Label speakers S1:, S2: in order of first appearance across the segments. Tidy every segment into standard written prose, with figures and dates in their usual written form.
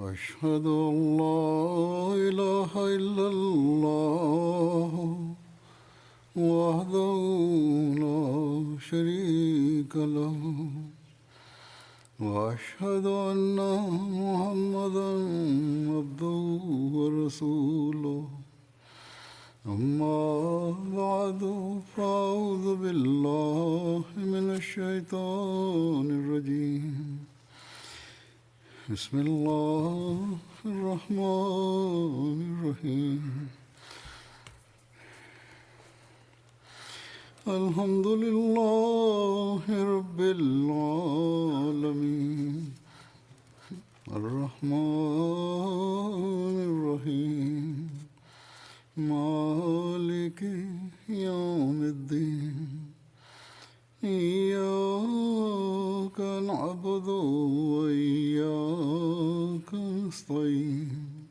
S1: أشهد أن لا إله إلا الله وحده لا شريك له وأشهد أن محمدا عبده ورسوله أما بعد فأعوذ بالله من الشيطان الرجيم بسم الله الرحمن الرحيم الحمد لله رب العالمين الرحمن الرحيم مالك يوم الدين إياك نعبد وإياك نستعين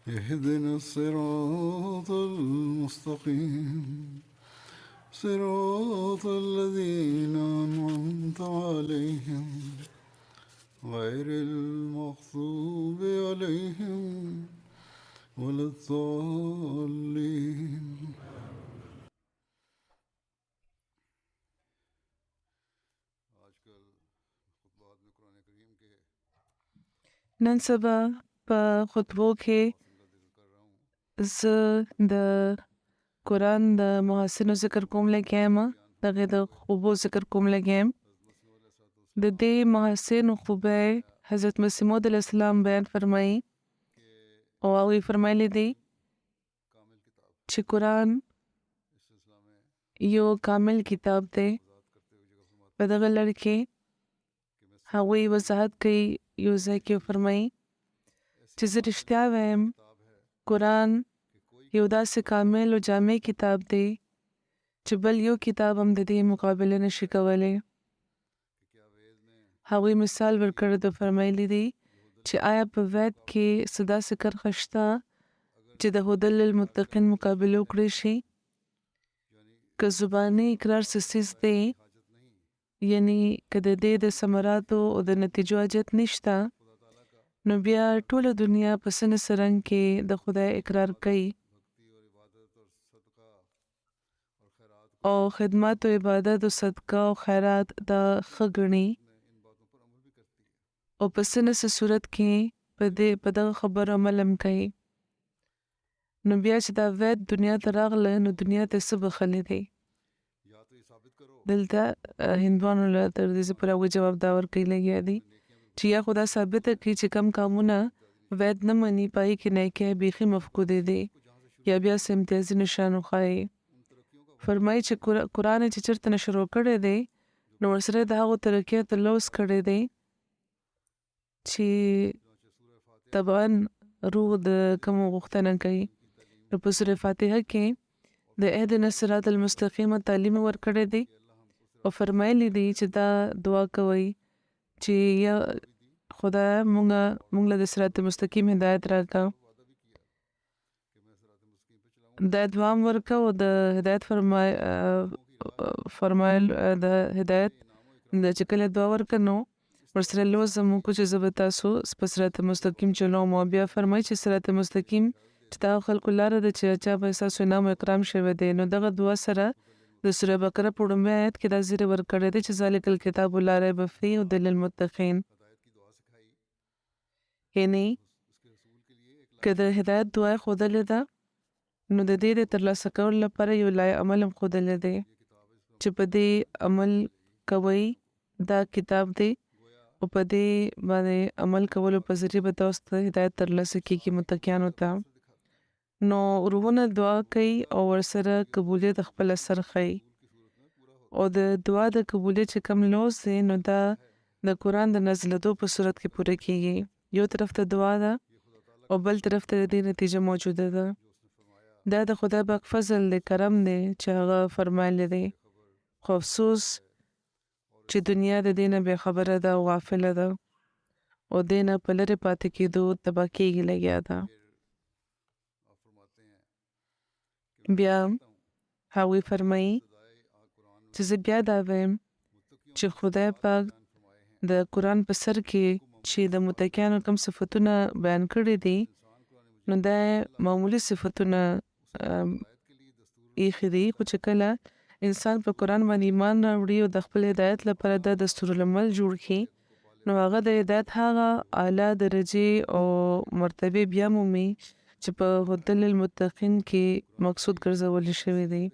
S1: اهدنا الصراط المستقيم صراط الذين أنعمت عليهم غير المغضوب عليهم ولا الضالين.
S2: نن سبا په خطبو کې زه د قرآن د محاسنو ذکر کوم لګیم، دغه د خوبو ذکر کوم لګیم. د دې محاسن خوبه حضرت مسیح موعود علیه السلام بیان فرمایي او هغوی فرمایلی دي چې قرآن یو کامل کتاب دی. په دغه لړ کې هغوی وضاحت کوي، یو ځای کې فرمایي چې زه رښتیا وایم قرآن یو داسې کامل او جامع کتاب دی چې بل یو کتاب هم د دې مقابله نشي کولی. هغوی مثال ورکړی د فرمایلی دي چې آیا په وید کې څه داسې کرښه شته چې د هدی للمتقین مقابله وکړی شي؟ که زباني اقرار څه څیز دی، یعنی که د دې د ثمراتو او د نتیجو حاجت نشته، نو بیا ټوله دنیا په څه نه څه رنګ کې د خدای اقرار کوي او خدمت او عبادت او صدقه او خیرات دا ښه ګڼي او په څه نه څه صورت کې په دغه خبرو عمل هم کوي. نو بیا چې دا وید دنیا ته راغله، نو دنیا ته څه بخښلی دی؟ دلته هندوانو له تر دې پورې هغوی جواب دا ورکوي لګیا دي چې یا خدا ثابته کړي چې کم کامونه وید نه مني، پای کې نیکۍ بیخي مفقودې دي، یا بیا څه امتیازي نشان وښایي. فرمایي چې قرآن چې چېرته نه شروع کړی دی، نو ورسره د هغو ترقیو تلوث کړی دی چې طبعا روح د کومو غوښتنه کوي. نو په سورة فاتحه کې د اهدنا الصراط المستقیم تعلیم ورکړی دی او فرمایلی دی چې دا دعا کوي چې یا خدای مونږ له د صراط مستقیم هدایت راکړه. دا دعا هم ورکړه او د هدایت فرمایل د هدایت چې کله دعا ورکړه نو ورسره لوست زموږ چې زه به تاسو په صراط مستقیم چلوم. او بیا فرمایي چې صراط مستقیم چې دا خلکو لاره ده چې چا به ستاسو انعام او اکرام شوی دی. نو دغه دعا سره د سوره بقره په لومړي آیت کې دا زیری ورکړی دی چې ذالک الکتاب لا ریب فیه هدی للمتقین، یعنی که د هدایت دعا ښودلې ده، نو د دې د ترلاسه کولو لپاره یو لایق عمل هم ښودلی دی چې په دې عمل کوئ. دا کتاب دی او په دې باندې عمل کولو په ذریعه به تاسو ته هدایت ترلاسه کیږي متقیانو ته. نو روحونه دعا کوي او ورسره قبولیت خپل اثر ښیي. او د دعا د قبولیت چې کوم لوست دی، نو دا د قرآن د نازلېدو په صورت کې پوره کیږي. یو طرف ته دعا ده او بل طرف ته د دې نتیجه موجوده ده. دا د خدای پاک فضل دی، کرم دی چې هغه فرمایلی دی. خو افسوس چې دنیا د دې نه بې خبره ده او غافله ده او دې نه په لرې پاتې کېدو تباه کېږي لګیا ده. بیا هغوی فرمایي چې زه بیا دا وایم چې خدای پاک د قرآن په سر کې چې د متکیانو کوم صفتونه بیان کړي دي نو دا معمولی صفتونه ایښي دي، خو چې کله انسان په قرآن باندې ایمان راوړي او د خپل هدایت لپاره د دستورالعمل جوړ کړي نو هغه د هدایت هغه اعلی درجې او مرتبه بیا مومي چې په هدى للمتقین کې مقصود ګرځول شوی دی.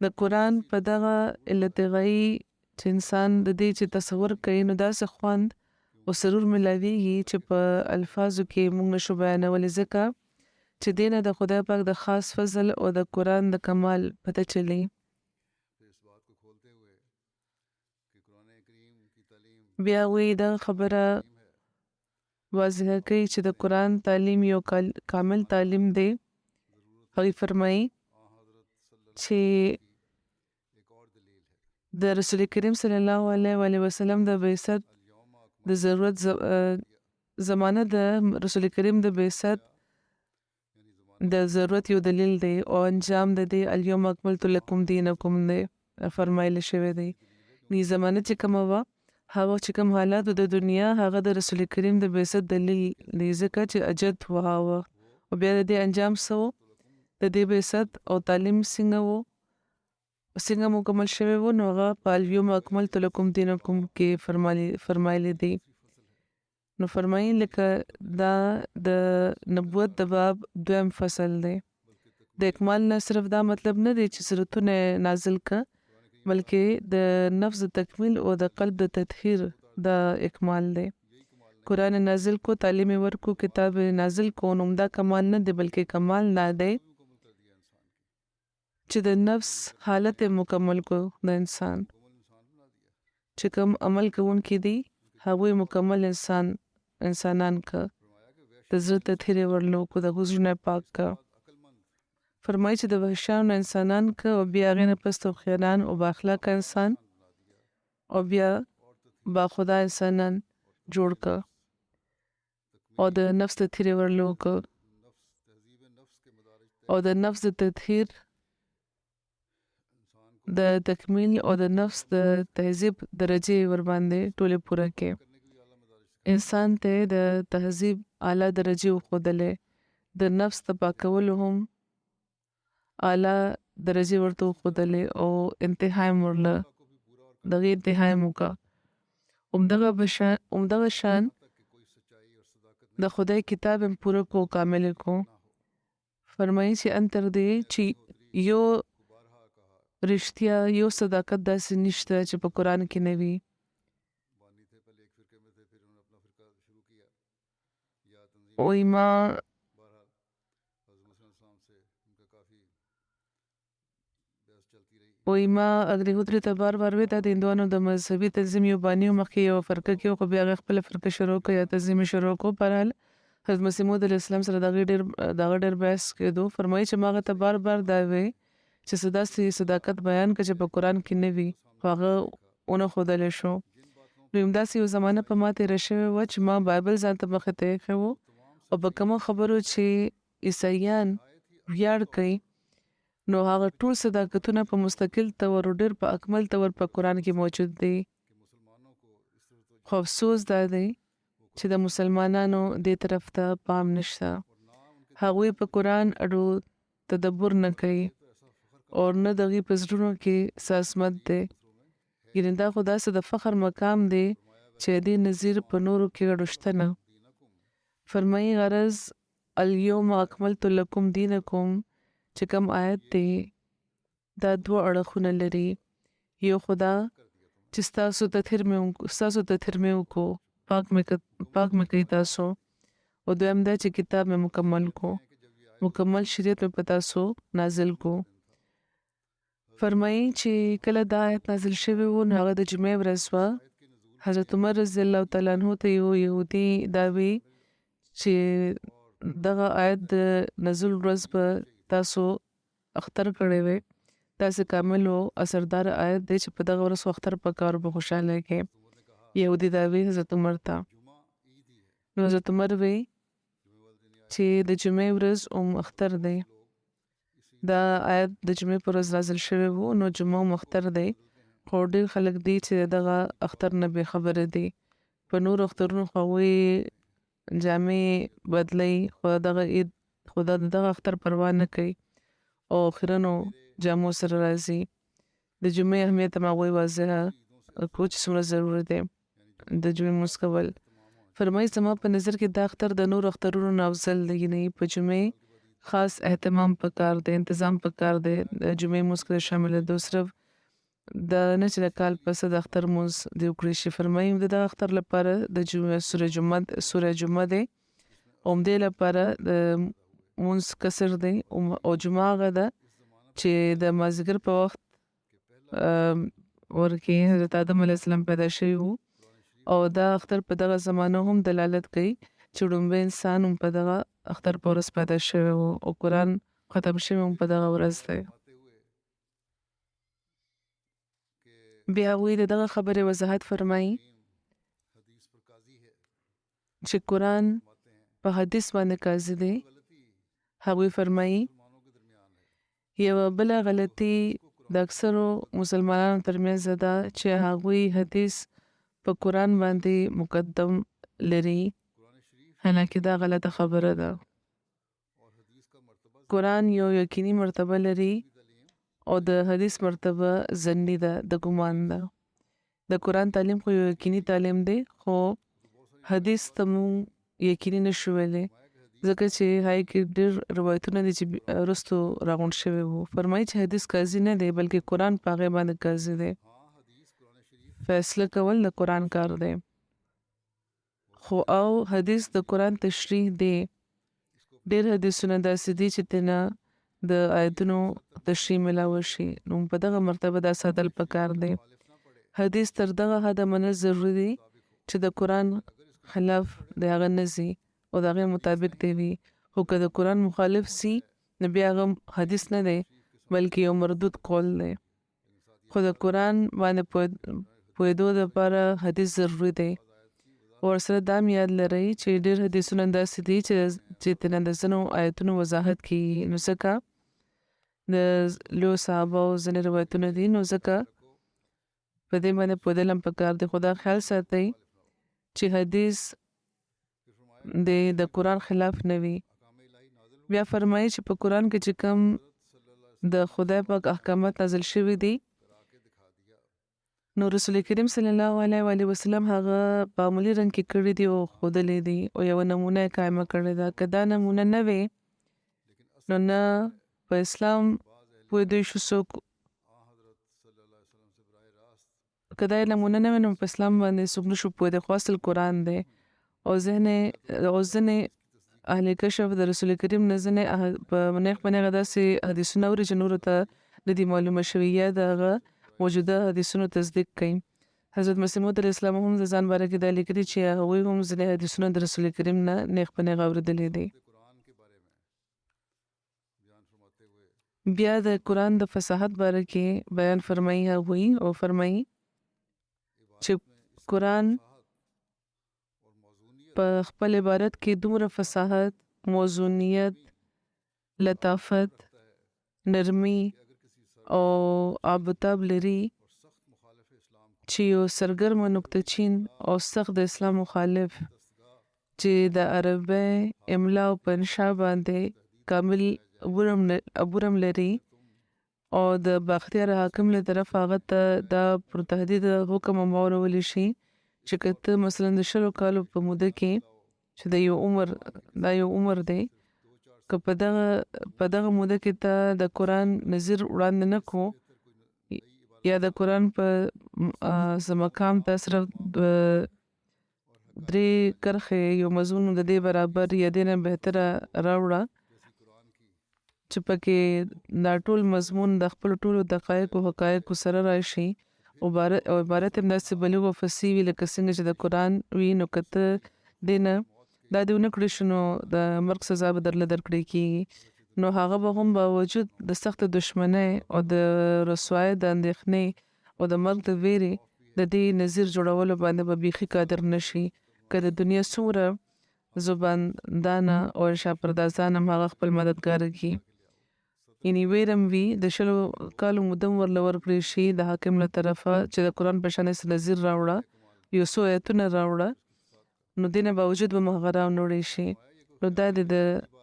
S2: د قرآن په دغه التغائی چې انسان د دې چې تصور کوي نو داسې خوند او سرور ملاویږي چې په الفاظو کې موږ نشو بیانولی، ځکه چې دینه د خدای پاک د خاص فضل او د قرآن د کمال پته چلی. بیا وی دا خبره واضح کوي چې د قرآن تعلیم یو کامل تعلیم دی. هغوی فرمایي چې د رسول کریم صلی الله علیه وسلم د بعثت د ضرورت زمانه د رسول کریم د بعثت د ضرورت یو دلیل دی او انجام د دې الیوم اکملت لکم دینکم دی فرمایلی شوی دی. نی زمانه چې کومه وه هغه چې کوم حالات د دنیا هغه د رسول کریم د بعثت دلیل دی، ځکه چې اجد وه او بیا د دې انجام څه و، د دې بعثت او تعلیم څنګه مکمل شوی و نو هغه په الیوم اکملت لکم دینکم کې فرمایلی دی. نو فرمایي لکه دا د نبوت د باب دویم فصل دی. د اکمال نه صرف دا مطلب نه دی چې سورتونه نازل که، بلکې د نفس د تکمیل او د قلب د تطهیر دا اکمال دی. قرآن نازل کو، تعلیم ورکو، کتاب نازل کو، نو دا کمال نه دی بلکې کمال نه دی چې د نفس حالت مکمل کو د انسان چې کوم عمل کوونکي دي هغوی مکمل انسانان که د زړه تطهیر ورلو کو، د غوږونه پاک که. فرمایي چې د وحشیانو انسانان که او بیا هغې نه پس هوښیاران او بااخلاقه انسان او بیا باخدا انسانان جوړ که او د نفس تطهیر ورلو که او د نفس د تطهیر د تکمیل او د نفس د تهذیب درجې ورباندې ټولې پوره کې. انسان ته د تهذیب اعلی درجې وښودلې، د نفس د پاکولو هم اعلی درجې ورته وښودلې او انتها یې ورله دغې انتها یې وکړه. همدغه شان د خدای کتاب هم پوره کو، کامل کو. فرمایي چې ان تر دې چې یو رښتیا یو صداقت داسې نشته چې په قرآن کې نه وي. وایي ما اګریهوتري ته بار وی دا د هندوانو د مذهبي تنظیم یو باني و، مخکې یو فرقه کې و خو بیا هغې خپله فرقه شروع کړه یا تنظیم یې شروع کړو. بهرحال حضرت مسیح موعود علیه السلام سره د هغې ډېر بحث کېدو. فرمایي چې ما هغه ته بار دا وی چې څه داسې صداقت بیان کړه چې په قرآن کې نه وي، خو هغه ونه ښودلی شو. نو همداسې یو زمانه په ما تېره شوې وه چې ما بایبل ځان ته مخې ته ایښی و او په کومو خبرو چې عیسایان ویاړ کوي نو هغه ټول صداقتونه په مستقل طور او ډېر په اکمل طور په قرآن کې موجود دی. خو افسوس دا دی چې د مسلمانانو دې طرف ته پام نشته. هغوی په قرآن اډو تدبر نه کوي او نه د هغې په زړونو کې څه عصمت دی. یعنې دا خو داسې د فخر مقام دی چې دې نظیر په نورو کې ګډو شته نه. فرمایي غرض الیوم اکملت لکم دینکم چې کوم آیت دی دا دوه اړخونه لري. یو خدا چې ستاسو تطهیر مې وکړو، پاک مې کړي تاسو، او دویم دا چې کتاب مې مکمل شریعت مې په تاسو نازل کو. فرمایي چې کله دا آیت نازل شوی و نو هغه د جمعې ورځ وه. حضرت عمر رضی الله تعالی عنه ته یو یهودي دا وی چې دغه آیت د نزول ورځ به تاسو اختر کړی وی، داسې کامل او اثردار آیت دی چې په دغه ورځ اختر پکار به خوشحاله کې. یهودي دا وی حضرت عمر ته. نو حضرت عمر وی چې د جمعې ورځ اختر دی. دا آیت د جمعې پر ورځ نازل شوی و نو جمعه اختر دی، خو ډېر خلک دي چې دغه اختر نه بې خبره دي. په نور اخترونو خو هغوی جامې بدلوي خو دغه اختر پروا نه کوي او خیرنو جامو سره راځي. د جمعې اهمیت هم هغوی واضح کړو چې څومره ضروري دی د جمعې لمونځ کول. فرمایي زما په نظر کې دا اختر د نور اخترونو نه افضل دی، یعنې په جمعې خاص اهتمام پکار دی، انتظام پکار دی د جمعې لمونځ کې شاملېدو. صرف د نه چې د کال پس د اختر لمونځ دې وکړی شي. فرمایي د دغه اختر لپاره د سوره جمعه دی او همدې لپاره د لمونځ کسر دی او جمعه هغه ده چې د مازدیګر په وخت ورکې حضرت آدم علیه السلام پیدا شوي وو او دا اختر په دغه زمانه هم دلالت کوي چې لومبی انسان هم په دغه اختر په ورځ پیدا شوی وو او قرآن ختم شوی هم په دغه ورځ دی. بیا هغوی د دغه خبرې وضاحت فرمایي چې قرآن په حدیث باندې قاضي دی. هغوی فرمایي یوه بله غلطي د اکثرو مسلمانانو ترمنځ ده چې هغوی حدیث په قرآن باندې مقدم لري، حالانکه دا غلطه خبره ده. قرآن یو یقیني مرتبه لري او د حدیث مرتبه ظني ده، د ګمان ده. د قرآن تعلیم خو یو یقیني تعلیم دی، خو حدیث ته مونږ یقیني نشو ویلی ځکه چې هغې کې ډېر روایتونه دي چې وروستو راغونډ شوي وو. فرمایي چې حدیث قاضي نه دی بلکې قرآن په هغې باندې قاضي دی. فیصله کول د قرآن کار دی، خو او حدیث د قرآن تشریح دی. ډېر حدیثونه داسې دي چې تینا د آیتونو تشریح ملاوه شي، نو په دغه مرتبه دا ساتل پکار دی. حدیث تر دغه حده منل ضروري دی چې د قرآن خلاف د هغه نه ځي او د هغې مطابق دی وي، خو که د قرآن مخالف سي نو بیا هغه حدیث نه دی بلکې یو مردود قول دی. خو د قرآن باندې پوهېدو دپاره حدیث ضروري دی. ورسره دا هم یاد لرئ چې ډېر حدیثونه داسې دي چې تینا د ځینو آیتونو وضاحت کیږي، نو ځکه د لویو صحابهو ځینې روایتونه دي، نو ځکه په دې باندې پوهېدل هم پکار دی. خو دا خیال ساتئ چې حدیث د قرآن خلاف نه وي. بیا فرمایي چې په قرآن کې چې کوم د خدای پاک احکامات نازل شوي دي نو رسول کریم صلی الله علیه وسلم هغه په عملي رنګ کې کړي دي او ښودلي دي او یوه نمونه یې قایمه کړې ده. که دا نمونه نه وي نو نه په اسلام پوهېدی شو څوک، که دا نمونه نه وي نو په اسلام باندې څوک نشو پوهېدی، خو اصل قرآن دی. او ځینې اهل کشف د رسول کریم نه ځینې په نیغ داسې حدیثونه اوري چې نورو ته نه دي معلومه شوي یا د هغه موجوده حدیثونو تصدیق کوي. حضرت مسیح موعود علیه السلام هم د ځان باره کې دا لیکلي چې هغوی هم ځینې حدیثونه د رسول کریم نه نیغ په نیغ اورېدلي دي. بیا د قرآن د فصاحت باره کې بیان فرمایي هغوی او فرمایي چې قرآن په خپل عبارت کې دومره فصاحت، موزونیت، لطافت، نرمي او آبتاب لري چې یو سرګرمه نکته چین او سخت د اسلام مخالف چې د عربی املا او په انشا باندې کامل عبورم لري او د باختیار حاکم له طرف هغه ته دا پر تهدید حکم واورولی شي چې که ته مثلا د 20 کالو په موده کې چې د یو عمر دی، که په دغه موده کې ته د قرآن نظیر وړاندې نه کو یا د قرآن په مقام ته صرف 3 کرښې یو مضمون د دې برابر یا دې نه بهتره راوړه چې پکې دا ټول مضمون د خپل ټولو دقایقو حقایقو سره راشي او عبارت هم داسې بلیغ او فصیح وي لکه څنګه چې د قرآن وي، نو که ته دې نه دا دې ونه کړې شو نو د مرګ سزا به درله درکړې کېږي. نو هغه به هم باوجود د سخت دشمنۍ او د رسوایۍ د اندېښنې او د مرګ د ویرې د دې نظیر جوړولو باندې به بیخي قادر نشي. که د دنیا څومره زباندانه او انشا پردازان هم هغه خپل مددګاره کړي، یعنې ویرم وي د 20 کالو مدم ورله ورکړی شي د حاکم له طرفه چې د قرآن په شان نظیر راوړه، یو څو آیتونه راوړه نو دینه باوجود به مغره نوړی شي. نو دا د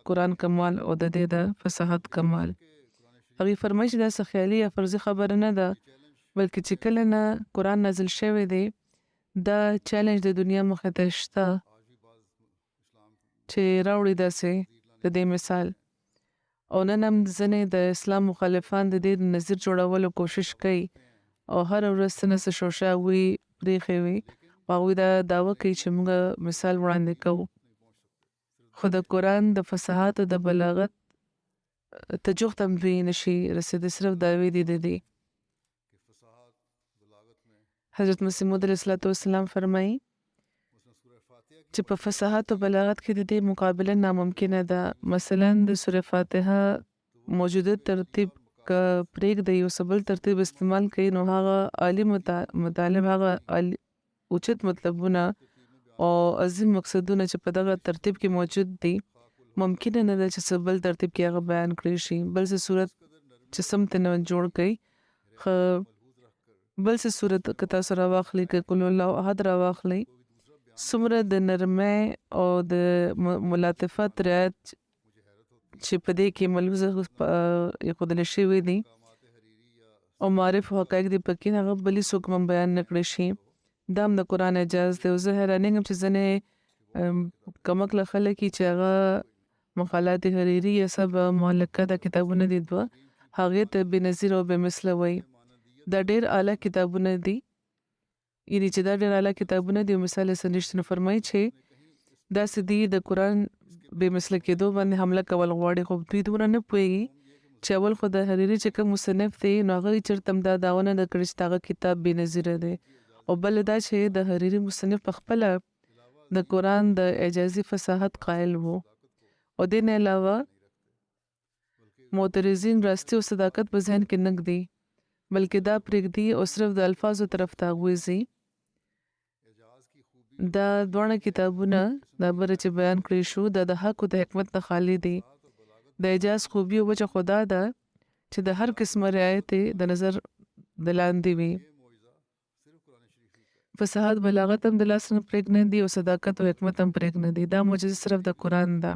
S2: قرآن کمال او د دې د فصاحت کمال. هغې فرمایي چې دا څه خیالي یا فرضي خبره نه ده، بلکې چې کله نه قرآن نازل شوی دی دا چیلنج د دنیا مخې ته شته چې راوړي داسې د دې مثال. او نن هم ځینې د اسلام مخالفان د دې نظیر جوړولو کوشش کوي او هر ورځ څه نه څه شوشه وي پرېښې وي او هغوی دا دعوه کوي چې موږ مثال وړاندې کوو. خو د قرآن د فصاحت او د بلاغت ته جوخت هم دوی نشي رسېدی، صرف دعوې دي د دې. حضرت مسیح موعود علیه السلام فرمایي چې په فصاحت او بلاغت کې د دې مقابله ناممکنه ده. مثلا د سوره فاتحه موجوده ترتیب که پرېږدي یو څه بل ترتیب استعمال کوي نو هغه عالي مطالب، هغه اوچت مطلبونه او عظیم مقصدونه چې په دغه ترتیب کې موجود دي ممکن نه ده چې څه بل ترتیب کې هغه بیان کړی شي. بل څه صورت چې سمت نه جوړ کړي، بل څه صورت که تاسو راواخلئ، که قل الله احد راواخلئ، څومره د نرمۍ او د ملاطفت رعایت چې په دې کې ملحوظه ایښودل شوي دي او معرف او حقایق دي پکې، هغه بلې څوک هم بیان نه کړی شي. دا هم د قرآن اعجاز دی. او زه حیرانېږم چې ځینې کمکله خلک چې هغه مقالات حریري یا سب معلقه دا کتابونه دي دوه، هغې ته بېنظیر او بېمثله وایي. دا ډېر اعلی کتابونه دي، یعنې چې دا ډېر اعلی کتابونه دي او مثال یې څه نشته. نو فرمایي چې داسې دي د قرآن بېمثله کېدو باندې حمله کول غواړي، خو دوی دومره نه پوهېږي چې اول خو د حریري چې کوم مصنف دی نو هغه چېرته هم دا دعوه نه ده کړې چې هغه کتاب بېنظیره دی، او بل دا چې د حریري مصنف پخپله د قرآن د اعجازي فصاحت قایل و. او دې نه علاوه معترضین راستی او صداقت په ذهن کې نه ږدي، بلکې دا پرېږدي او صرف د الفاظو طرف ته هغوی ځي. دا دواړه کتابونه دا بره چې بیان کړی شو دا د حق او د حکمت نه خالي دي. د اعجاز خوبي او وجه خو دا ده چې د هر قسمه رعایت د نظر د لاندې وي. فصاحت بلاغت هم د لاس نه پرېږدي او صداقت او حکمت هم پرېږدي. دا معجزه صرف د قرآن ده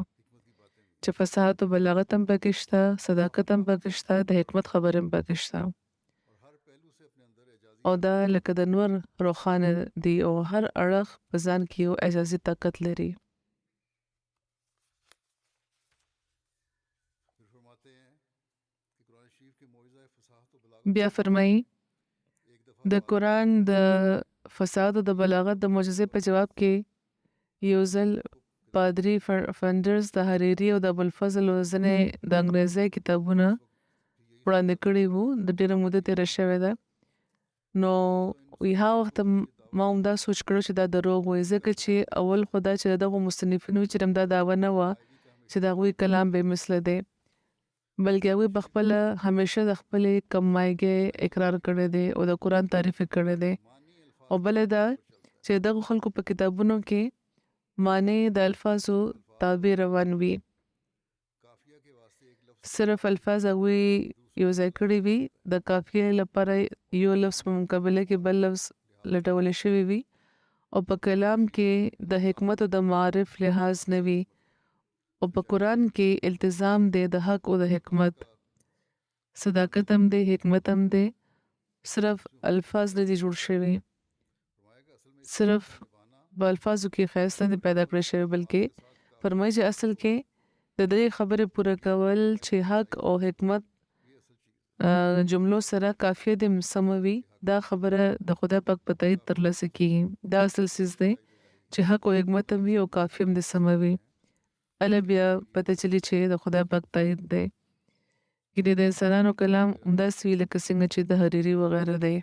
S2: چې فصاحت او بلاغت هم پکې شته، صداقت هم پکې شته، د حکمت خبره هم پکې شته. او دا لکه د نور روښانه دی او هر اړخ په ځان کې یو اعجازي طاقت لري. بیا فرمایي د قرآن د فصاحت او د بلاغت د معجزې په جواب کې یو ځل پادري فندرز د حریري او د ابوالفضل او ځینې د انګریزي کتابونه وړاندې کړي وو، د ډېره موده تېره شوې ده. نو هغه وخت ما هم دا سوچ کړی چې دا دروغ وایي، ځکه چې اول خو دا چې دغو مصنفینو چې دا دعوه نه وه چې د هغوی کلام بې مثله دی، بلکې هغوی پخپله همیشه د خپلې کمایګۍ اقرار کړی دی او د قرآن تعریف یې کړی دی. او بله دا چې دغو خلکو په کتابونو کې معنی د الفاظو تابع روان وي، صرف الفاظ هغوی یو ځای کړي وي، د قافیې لپاره یو لفظ په مقابله کې بل لفظ لټولی شوی وي، او په کلام کې د حکمت او د معارف لحاظ نه وي. او په قرآن کې التزام دی د حق او د حکمت، صداقت هم دی، حکمت هم دی، صرف الفاظ نه دي جوړ شوي، صرف په الفاظو کې ښایست نه دی پیدا کړی شوی، بلکې فرمایي چې اصل کې د دې خبرې پوره کول چې حق او حکمت جملو سره کافیه دې سمه وي، دا خبره د خدای پاک په تایید ترلاسه کېږي. دا اصل څیز دی چې حق او حکمت هم وي او کافیه هم دې سمه وي. هله بیا پته چلي چې د خدای پاک تایید دی. یعنې د انسانانو کلام همداسې وي لکه څنګه چې د حریري وغیره دی.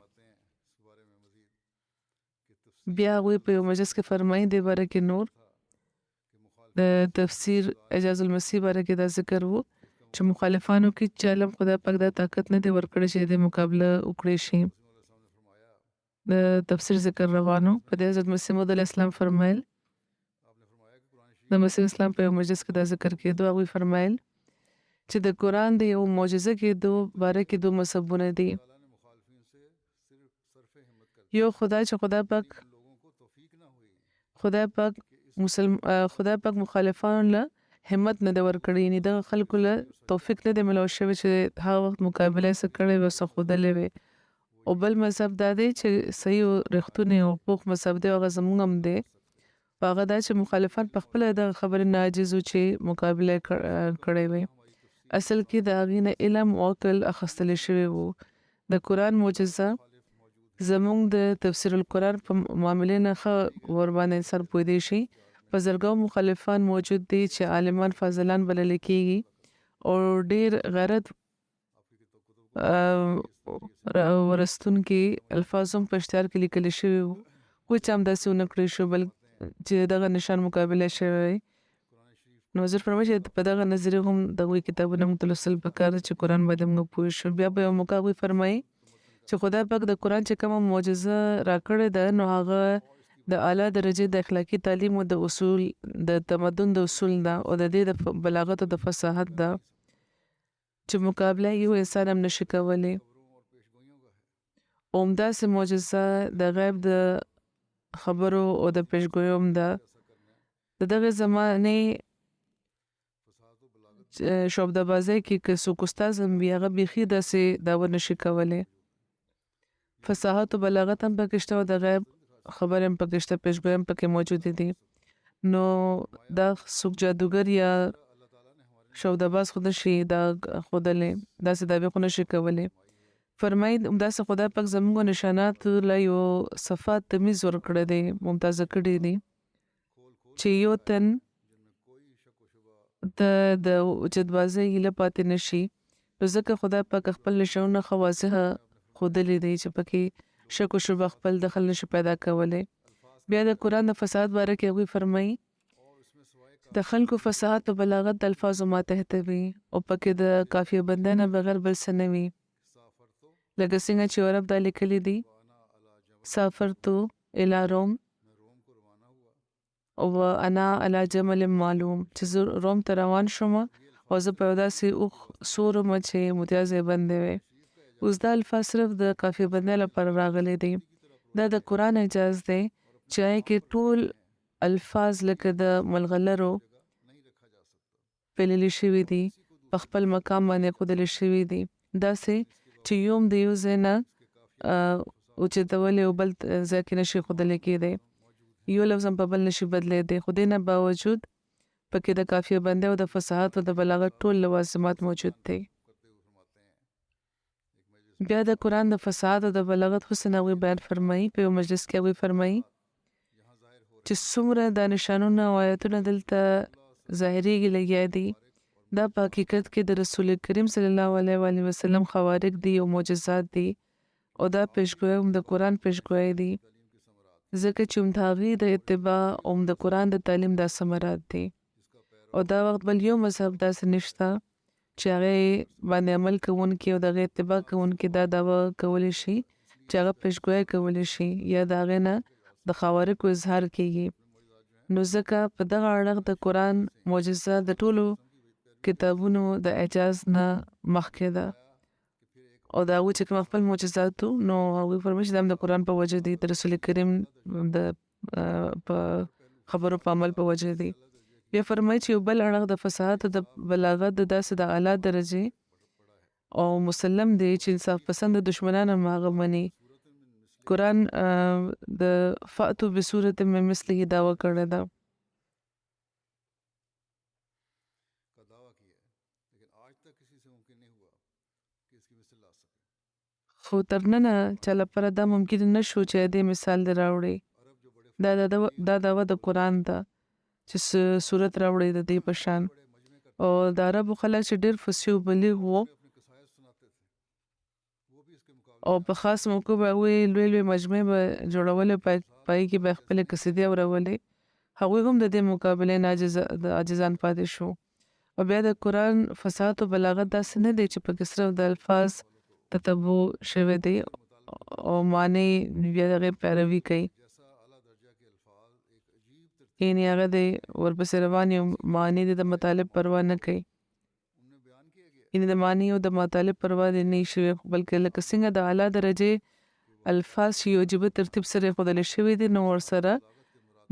S2: بیا هغوی په یو مجلس کې فرمایي دې باره کې نور د تفسیر اعجاز المسیح باره کې دا ذکر و چې مخالفانو کې چالم خدای پاک دا طاقت نه دی ورکړی چې د مقابله وکړی شي. د تفسیر ذکر روانو په دې حضرت مسیح موعود علیه السلام فرمایل، د مسیح اسلام په یو مجلس کې دا ذکر کېدو، هغوی فرمایل چې د قرآن د یو معجزه کېدو باره کې دوه مذهبونه دي. یو خدای چې خدای پاک خدای پاک مخالفانو له همت نه دی ورکړی، یعنې دغه خلکو له توفیق نه دی میلاو شوی چې هغه وخت مقابله یې څه کړې وي او څه ښودلې وي. او بل مذهب دا دی چې صحیح او رښتونی او پوخ مذهب دی، هغه زموږ هم دی. په هغه دا چې مخالفان په خپله دغه خبرې نه عاجز وو چې مقابله یې کړې وي. اصل کې د هغې نه علم او عقل اخیستلی شوی وو. د قرآن معجزه زموږ د تفسیر القرآن په معاملې نه ښه ورباندې انسان پوهېدی شي. په زرګونو مخالفان موجود دي چې عالمان فاضلان بلل کېږي او ډېر غیرت ورستونکي الفاظ هم په اشتهار کې لیکلی شوي وو، خو هېچا هم داسې ونه کړی شو بل چې دغه نشان مقابله شوی وی. نو حضور فرمایي چې په دغه نظریې هم د هغوی کتابونه موږ ته لوستل پکار ده چې قرآن باندې موږ پوه شو. بیا به یو موقع هغوی فرمایي چې خدای پاک د قرآن چې کومه معجزه راکړې ده نو هغه د اعلی درجې د اخلاقي تعلیم او د اصول د تمدن د اصول ده او د دې د بلاغت او د فصاحت ده چې مقابله یو انسان هم نشي کولی. او همداسې معجزه د غیب د خبرو او د پیشګویو هم ده. د دغې زمانې شعبده‌بازۍ کې که څوک استاد هم وي هغه بیخي داسې دا ونشي کولی. فصاحت او بلاغت هم پکې شته او د غیب خبرې هم پکې شته، پیشګویۍ هم پکې موجودې دي. نو دا څوک جادوګر یا شعبده‌باز خو نشي دا ښودلی، داسې دعوې خو نشي کولی. فرمایي همداسې خدای پاک زموږ نشاناتو له یو صفات تمیز ورکړی دی، ممتازه کړي دي چې یو تن د وجدبازۍ هیله پاتې نشي. نو ځکه خدای پاک خپل نشانونه ښه واضحه ښودلي دي چې پکې شک و شبه خپل دخل نشي پیدا کولی. بیا د قرآن د فصاحت باره کې هغوی فرمایي د خلکو فصاحت او بلاغت د الفاظو ماتحته وي او پکې د قافیه بندۍ نه بغیر بل څه نه وي. لکه څنګه چې عرب دا لیکلي دي سافرتو الی روم او انا علی جمل معلوم، چې زه روم ته روان شوم او زه په یو داسې اوښ سور وم چې متیازې بندې وې. اوس دا الفاظ صرف د قافیه بندۍ لپاره راغلي دي. دا د قرآن اعجاز دی چې هغې کې ټول الفاظ لکه د ملغلرو پیللي شوي دي، په خپل مقام باندې ښودلي شوي دي، داسې چې یو هم د یو ځای نه اوچتولی او بل ځای کې نشي ښودلی کېدی، یو لفظ هم په بل نشي بدلېدی. خو دې نه باوجود پکې د قافیه بندۍ او د فصاحت او د بلاغت ټول لوازمات موجود دي. بیا د قرآن د فصاحت او د بلاغت حسن هغوی بیان فرمایي. په یو مجلس کې هغوی فرمایي چې څومره دا نشانونه او آیتونه دلته ظاهریږي لګیا دي، دا په حقیقت کې د رسول کریم صلی الله علیه وسلم خوارق دي او معجزات دي او دا پیشګویي هم د قرآن پیشګویي دي، ځکه چې هم د هغې د اتباع او هم د قرآن د تعلیم دا ثمرات دي. او دا وخت بل یو مذهب داسې نشته چې هغې باندې عمل کوونکي او د هغې اتباع کوونکي دا دعوه کولی شي چې هغه پیشګویي کولی شي یا د هغې نه د خوارقو اظهار کیږي. نو ځکه په دغه اړخ د قرآن معجزه د ټولو کتابونو د اعجاز نه مخکې ده او د هغوی چې کوم خپل معجزات وو نو هغوی فرمایي چې دا هم د قرآن په وجه دي، د رسول کریم د په خبرو په عمل په وجه دي. بیا فرمایي چې یو بل اړخ د فصاحت او د بلاغت د داسې د اعلی درجې او مسلم دی چې انصاف پسند دشمنان هم هغه مني. قرآن د فاتو بصورت من مثله دعوه کړې ده. خو تر ننه چا لپاره دا ممکن نه شو چې دې مثال دې راوړي. دا دعوه د قرآن ده چې صورت راوړي د دې په شان. او د عربو خلک چې ډېر فصیح او بلیغ وو او په خاص موقع به هغوی لوی لوی مجمع به جوړولې، په هغې کې به خپلې قصیدې اورولې، هغوی هم د دې مقابلې نه عاجزان پاتې شو. او بیا د قرآن فصاحت او بلاغت داسې نه دی چې پکې صرف د الفاظ تتبع شوی دی او معنی بیا د هغې پیروي کوي، یعنې هغه د ورپسې روان یو معنی د مطالب پروا نه کوي، یعنې د معنی او د مطالب پروا دې نه شوی، بلکې لکه څنګه د اعلی درجې الفاظ چې یو عجیبه ترتیب سره ایښودلی شوي دي نو ورسره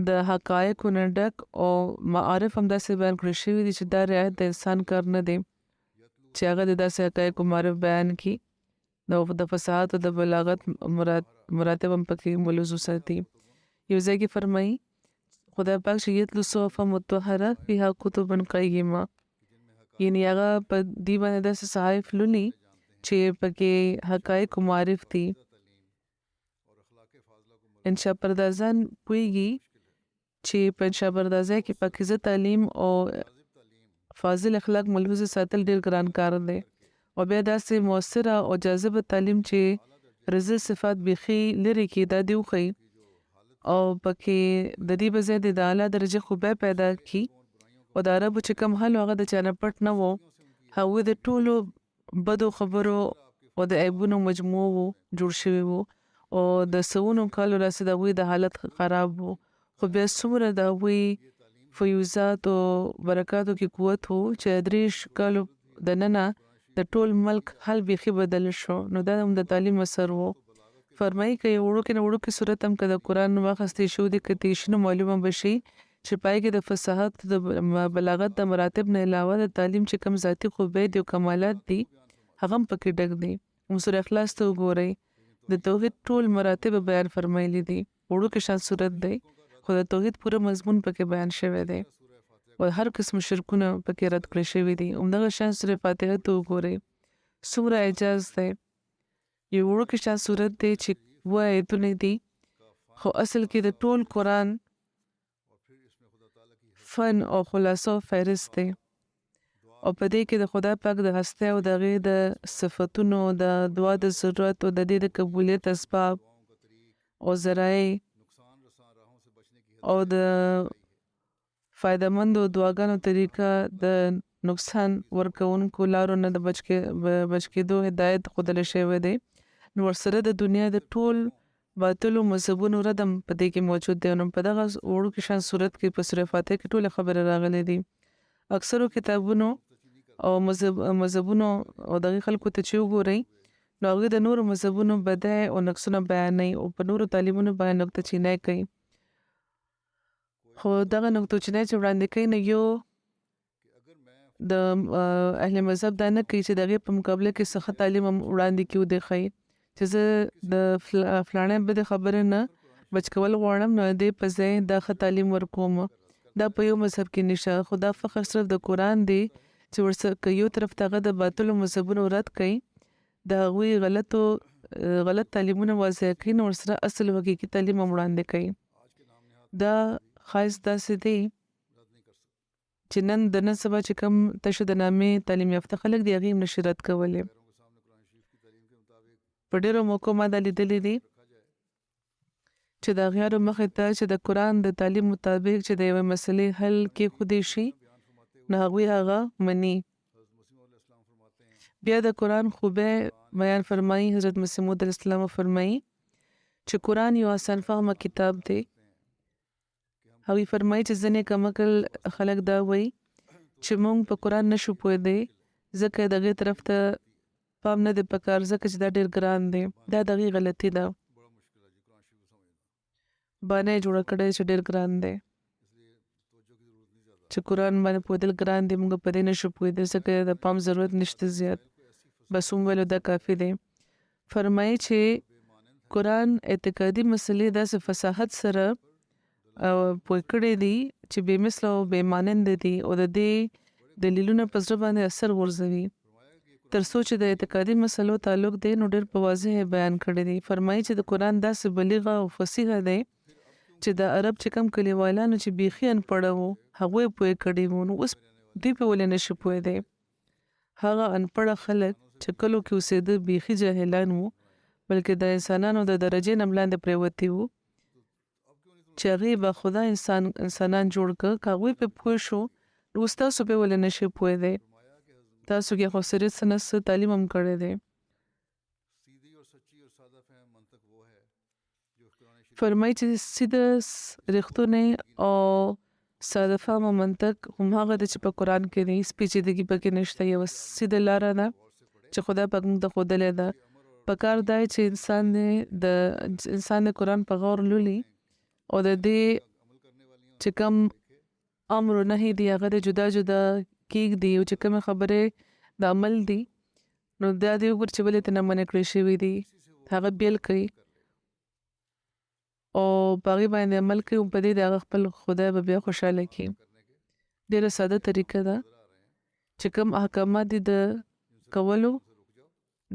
S2: د حقایقو نه ډک او معارف همداسې بیان کړی شوي دي چې دا رعایت د انسان کار نه دی چې هغه د داسې حقایقو معارف بیان کړي د فصاحت او د بلاغت مراتب هم پکې ملحوظ وساتي. یو ځای کې فرمایي خدای پاک چې یتلو صحفا مطهره فیها کتب قیمه، یعنی هغه په دې باندې داسې صحائف لولي چې پکې حقایق معارف دي. انشا پردازان پوهیږي چې په انشا پردازۍ کې پاکیزه تعلیم او فاضل اخلاق ملحوظ ساتل ډېر ګران کار دی، او بیا داسې مؤثره او جاذبه تعلیم چې رضا صفات بیخي لري کې دا دی وښیي او پکې د دې په ځای د اعلی درجې خوبۍ پیدا کړي. او د عربو چې کوم حل هغه د چا نه پټ نه و، هغوی د ټولو بدو خبرو او د عیبونو مجموعه و جوړ شوي وو او د سوونو کالو راځي د هغوی د حالت خراب وو، خو بیا څومره د هغوی فیوزات او برکاتو کې قوت وو چې 3 کالو دننه د ټول ملک حال بیخي بدل شو. نو دا هم د تعلیم اثر وو. فرمایي که یو وړوکې نه وړوکې صورت هم که د قرآن واخیستې شو دي که تېر شي نو معلومه به شي چې پای کې د فصاحت د بلاغت د مراتب نه علاوه د تعلیم چې کوم ذاتي خوبۍ دي او کمالات دي هغه هم پکې ډک دي. سورة اخلاص ته وګورئ، د توحید ټول مراتب بیان فرمایلي دي. وړوکې شان صورت دی خو د توحید پوره مضمون پکې بیان شوی دی او هر قسم شرکونه پکې رد کړی شوي دي. همدغه شان سورة فاتحه ته وګورئ، څومره اعجاز دی. یو وړوکې شان صورت دی چې 2 آیتونه دي خو اصل کې د ټول قرآن فن او خلاصه او فهرست دی او په دې کې د خدای پاک د هستی او د هغې د صفتونو، د دعا د ضرورت او د دې د قبولیت اسباب او ذرایع او د فایدهمندو دعاګانو طریقه، د نقصان ورکوونکو لارو نه د بچ کېدو هدایت ښودلی شوی دی. نو ورسره د دنیا د ټول باطلو مذهبونو ردم په دې کې موجود دی. نو په دغه وړوکې شان صورت کې په سورة فاتحه کې ټولې خبرې راغلي دي. اکثرو کتابونو او مذهبونو او دغه خلکو ته چې وګورئ نو هغوی د نورو مذهبونو بدای او نقصونه بیانوي او په نورو تعلیمونو باندې نقطه چینی کوي. خو دغه نقطه چینی چې وړاندې کوي نو یو د اهل مذهب دا نه کوي چې د هغې په مقابله کې څه ښه تعلیم هم وړاندې کړي ودښیي چې زه د فلانۍ بدې خبرې نه بچ کول غواړم نو دې په ځای دا ښه تعلیم ورکوم. دا په یو مذهب کې نشه، خو دا فخر صرف د قرآن دی چې ورسره که یو طرف ته هغه د باطلو مذهبونو رد کوي، د هغوی غلط تعلیمونه واضح کوي، نو ورسره اصل حقیقي تعلیم هم وړاندې کوي. دا ښایست داسې دی چې نن د نن سبا چې کوم تشه د نامې تعلیم یافته خلک دي هغې هم نشي رد کولی. په ډېرو موقعو ما دا لیدلي دي چې د اغیارو مخې ته چې د قرآن د تعلیم مطابق چې د یوې مسلې حل کېښودی شي نو هغوی هغه مني. بیا د قرآن خوبۍ بیان فرمایي. حضرت مسیح موعود علیه السلام فرمایي چې قرآن یو آسان فهمه کتاب دی. هغوی فرمایي چې ځینې کمعقل خلک دا وایي چې موږ په قرآن نشو پوهېدی ځکه د هغې طرف ته پام نه دی پکار ځکه چې دا ډېر ګران دی. دا د هغې غلطي ده، بانه یې جوړه کړې چې ډېر ګران دی، چې قرآن باندې پوهېدل ګران دی، موږ په دې نشو پوهېدی ځکه د پام ضرورت نشته زیات، بس وویلو دا کافي دی. فرمایي چې قرآن اعتقادي مسلې داسې فصاحت سره پوه کړی دي چې بې مثله او بې ماننده دي او د دې دلیلونه په زړه باندې اثر غورځوي. تر څو چې د اعتقادي مسلو تعلق دی نو ډېر په واضح بیان کړی دی. فرمایي چې د قرآن داسې بلیغه او فصیحه دی چې د عرب چې کوم کلیوالانو چې بیخي انپړه وو هغوی پوه کړي وو، نو اوس دوی په ولې نشي پوهېدی. هغه انپړه خلک چې کلو کې اوسېده بیخي جاهلان وو بلکې د انسانانو د درجې نه هم لاندې پرېوتي وو چې هغې به خدا انسانان جوړ کړه. که هغوی پې پوه شو نو اوس تاسو پې ولې نشئ پوهېدی؟ تاسو کې خو صرف څه تعلیم هم کړی دی. فرمایي چې سیده رښتونی او ساده فهمه منطق همهغه دی چې په قرآن کې دی، سپېچیدګي پکې نشته، یوه سیده لاره ده چې خدای پاک موږ ته ښودلې ده. پکار دی چې انسان د قرآن په غور لولي او د دې چې کوم امر او نهي دي هغه د جدا جدا کېږدي او چې کومې خبرې د عمل دي نو دا دې وګوري چې ولې ترې نه منع کړې شوي دي هغه بیل کړي او په هغې باندې عمل کوي او په دې د هغه خپل خدای به بیا خوشحاله کړي. ډېره ساده طریقه ده چې کوم احکامات دي د کولو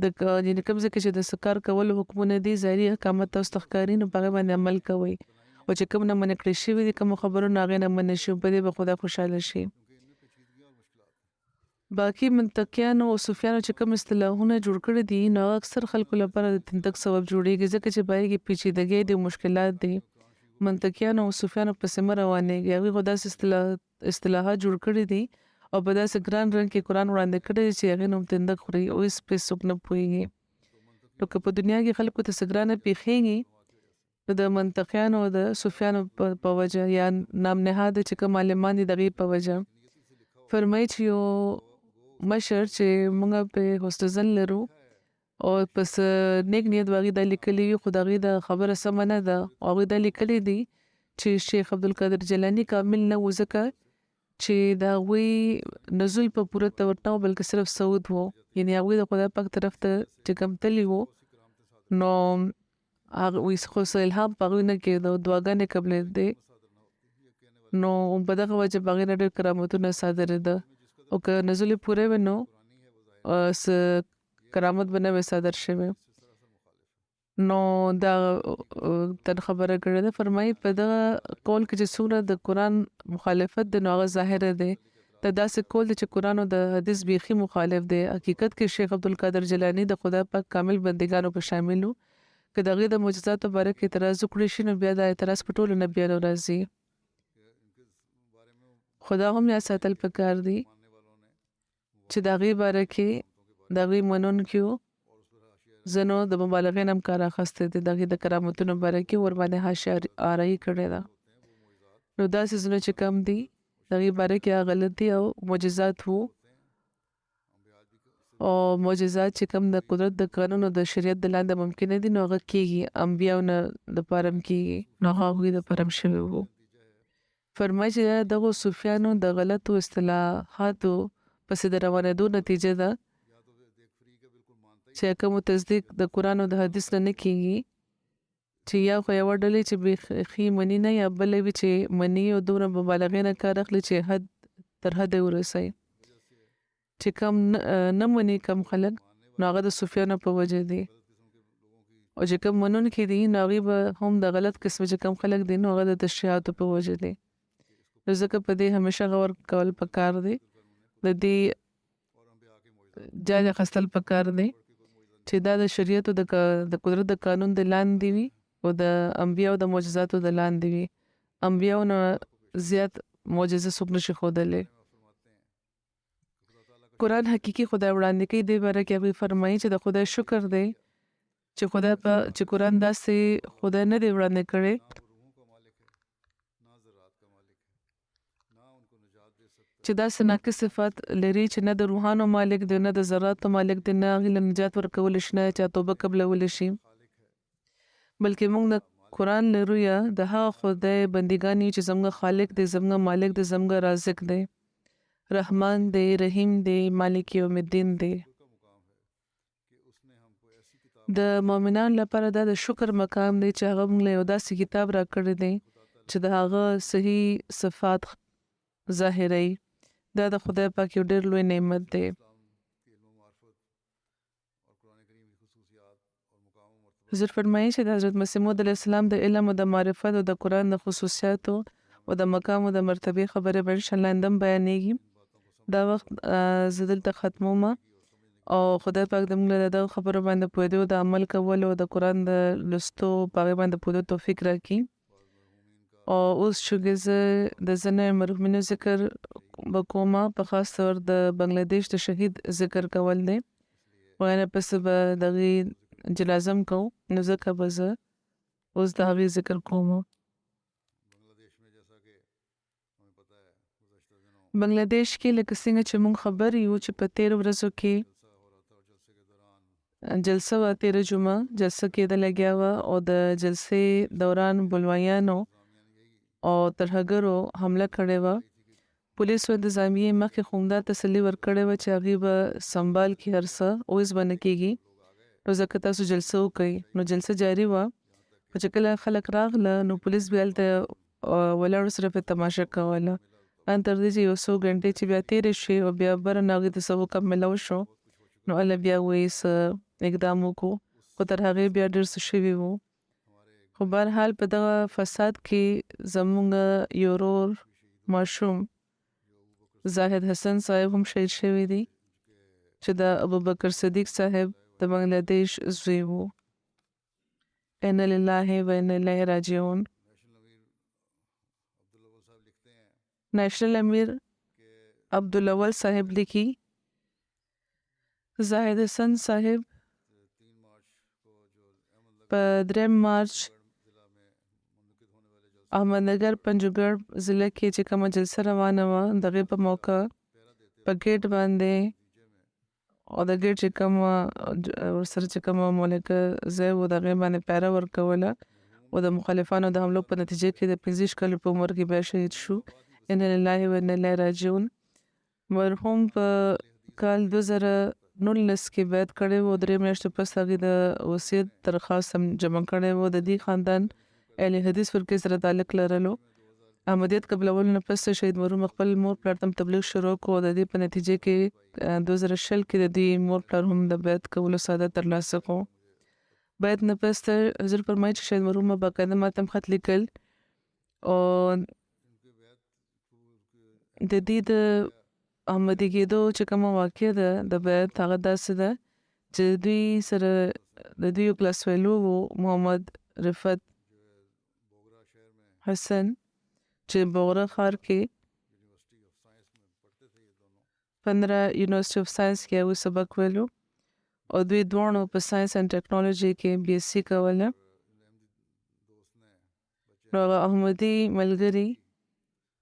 S2: یعنې کوم ځای کې چې د څه کار کولو حکمونه دي ظاهري احکامات تاسو ته ښکاري نو په هغې باندې عمل کوئ او چې کوم نه منع کړی شوي دي کومو خبرو نه هغې نه منع شي په دې به خدای خوشحاله شي. باقي منطقیانو او صوفیانو چې کوم اصطلاحونه جوړ کړي دي نو هغه اکثر خلکو لپاره د تندک سبب جوړیږي ځکه چې په هغې کې پیچیدګۍ دي مشکلات دي. منطقیانو او صوفیانو پسې مه روانېږي هغوی خو داسې اصطلاحات جوړ کړي دي او په داسې ګران رنګ کې قرآن وړاندې کړی دی چې هغې نه هم تندک خوري او هېڅ پرې څوک نه پوهېږي. نو که په دنیا کې خلکو ته څه ګرانه پېښېږي نو د منطقیانو او د صوفیانو په وجه یا نام نهاده چې کوم عالمان دي د هغې په وجه. فرمایي چې یو مشر چې موږ پې حسن ظن لرو او په څه نیک نیت به هغې دا لیکلي وي خو د هغې دا خبره سمه نه ده او هغوی دا لیکلي دي چې شیخ عبدالقادر جیلاني کامل نه و ځکه چې د هغوی نزول په پوره طور نه و بلکې صرف صعود و یعنې هغوی د خدای پاک طرف ته چې کوم تللي وو نو هغوی خو څه الهام په هغوی نه کېده او دعاګانې قبلېدې نو په دغه وجه په هغې نه ډېر کرامتونه صادرېده او که نزول یې پوره وي نو څه کرامت به نه وي صادر شوی. نو دا تن خبره کړې ده فرمایي په دغه قول کې چې څومره د قرآن مخالفت دی نو هغه ظاهره دی دا داسې قول دی چې قرآن او د حدیث بیخي مخالف دی. حقیقت کې شیخ عبدالقادر جیلاني د خدای پاک کامل بندګانو په شامل و که د هغې د معجزاتو باره کې اعتراض وکړی شي نو بیا دا اعتراض په ټولو نبیانو راځي. خو دا هم یاد ساتل پکار دي چې د هغې باره کې د هغې منونکیو ځینو د مبالغې نه هم کار اخیستی دی د هغې د کرامتونو باره کې ورباندې حاشیه آرایي کړې ده. نو داسې ځینو چې کم دي د هغې باره کې هغه غلط دي او معجزات وو او معجزات چې کم د قدرت د قانون او د شریعت د لاندې ممکنه دي نو هغه کېږي انبیاو نه دپاره هم کېږي نو هغه هغوی دپاره هم شوي وو. فرمایي چې دغو صوفیانو د غلطو اصطلاحاتو پسې د روانېدو نتیجه ده چې کوم تصدیق د قرآن او د حدیث نه نه کېږي چې یا خو یوه ډلې چې بیخي مني نه یا بله وي چې مني او دومره مبالغې نه کار اخلي چې حد تر حده ورسوي. چې کم نه مني کم خلک نو هغه د صوفیانو په وجه دي او چې کم منونکي دي نو هغوی به هم د غلط قسمه چې کم خلک دي نو هغه د تشریعاتو په وجه دي. نو ځکه په دې همیشه غور کول پکار دی د دې جاج اخیستل پکار دی چې دا د شریعت او د قدرت د قانون د لاندې وي او د انبیاو د معجزاتو د لاندې وي. انبیاو نه زیات معجزه څوک نشي ښودلی. قرآن حقیقي خدای وړاندې کوي دې باره کې هغوی فرمایي چې د خدای شکر دی چې قرآن داسې خدای نه دی وړاندې کړی چې داسې ناقص صفات لري چې نه د روحانو مالک دی نه د ذراتو مالک دی نه هغې له نجات ورکولی شي نه چا توبه قبلولی شي بلکې موږ د قرآن لرو یا د هغه خدای بندګان یو چې زموږ خالق دی زموږ مالک دی زموږ رازق دی رحمان دی رحیم دی مالک یوم الدین دی. د مؤمنانو لپاره دا د شکر مقام دی چې هغه موږ له یو داسې کتاب راکړی دی چې د هغه صحیح صفات ظاهروي. دا د خدای پاک یو ډېر لوی نعمت دی. حضرت فرمایي چې د حضرت مسیح موعود علیه السلام د علم او د معرفت او د قرآن د خصوصیاتو او د مقام او د مرتبې خبرې به انشاءالله آینده هم بیانېږي. دا وخت زه دلته ختموم او خدای پاک د موږ له دغه خبرو باندې پوهېدو د عمل کولو او د قرآن د لوستو په هغې باندې پوهېدو توفیق راکړي. او اوس چونکې زه د ځینو مرحومینو ذکر به کومه په خاص طور د بنګلادیش د شهید ذکر کول دی ویانه پسې به د هغې جنازه هم کوو نو ځکه به زه اوس د هغې ذکر کوم. بنګلادیش کې لکه څنګه چې موږ خبر یو چې په تېرو ورځو کې جلسه وه تېره جمعه جلسه کېده لګیا وه او د جلسې دوران بلوایانو او ترهګرو حمله کړې وه. پولیس او انتظامیې مخکې خو همدا تسلي ورکړې وه چې هغوی به سنبال کړي هر څه، اوس به نه کېږي، نو ځکه تاسو جلسه وکړئ. نو جلسه جاري وه، خو چې کله خلک راغله نو پولیس بیا هلته ولاړو سره پرې تماشه کوله، ان تر دې چې یو څو ګنټې چې بیا تېرې شوې او بیا بره نه هغوی ته څه حکم میلاو شو، نو هله بیا وایي څه اقدام وکړو، خو تر هغې بیا ډېر څه شوي وو. خو بهرحال په دغه فساد کې زموږ یو ورور ماشوم زاهد حسن صاحب هم شهید شوی دی چې د ابوبکر صدیق صاحب د بنگلادیش زوی وو. ان لله و انا الیه راجعون. نیشنل امیر عبدالاول صاحب لیکي زاهد حسن صاحب په 3 مارچ احمدنگر پنجګړ ضلع کې چې کومه جلسه روانه وه، د هغې په موقع په ګیټ باندې او د ګیټ چې کومه ورسره چې کومه مولکه ځای و د هغې باندې پیره ورکوله او د مخالفانو د حملو په نتیجه کې د 15 کالو په عمر کې بیا شهید شو. ان لله و انا الیه راجعون. مرحوم په کال 2019 کې بیعت کړی و، 3 میاشتو پس هغې د وصیت درخواست هم جمع کړی و. د دې خاندان اهل حدیث فرقې سره تعلق لرلو. احمدیت قبلولو نه پس شهید مرحوم خپل مور پلار ته تبلیغ شروع کړو. د دې په نتیجه کې 2020 کې د دې مور پلار هم د بیعت کولو سعادت ترلاسه کړو. بیعت نه پس حضور فرمایي چې شهید مرحوم باقاعده ماته هم خط لیکل او د دې د احمدي کېدو چې کومه واقع ده د بیعت هغه داسې ده چې دوی سره د دوی یو کلاس فیلو و محمد رفت حسن چې بغره ښار کې 15 یونیورسټي اف ساینس کې هغوی سبق ویلو او دوی دواړو په ساینس اینډ ټیکنالوژي کې BSc کوله. نو هغه احمدي ملګري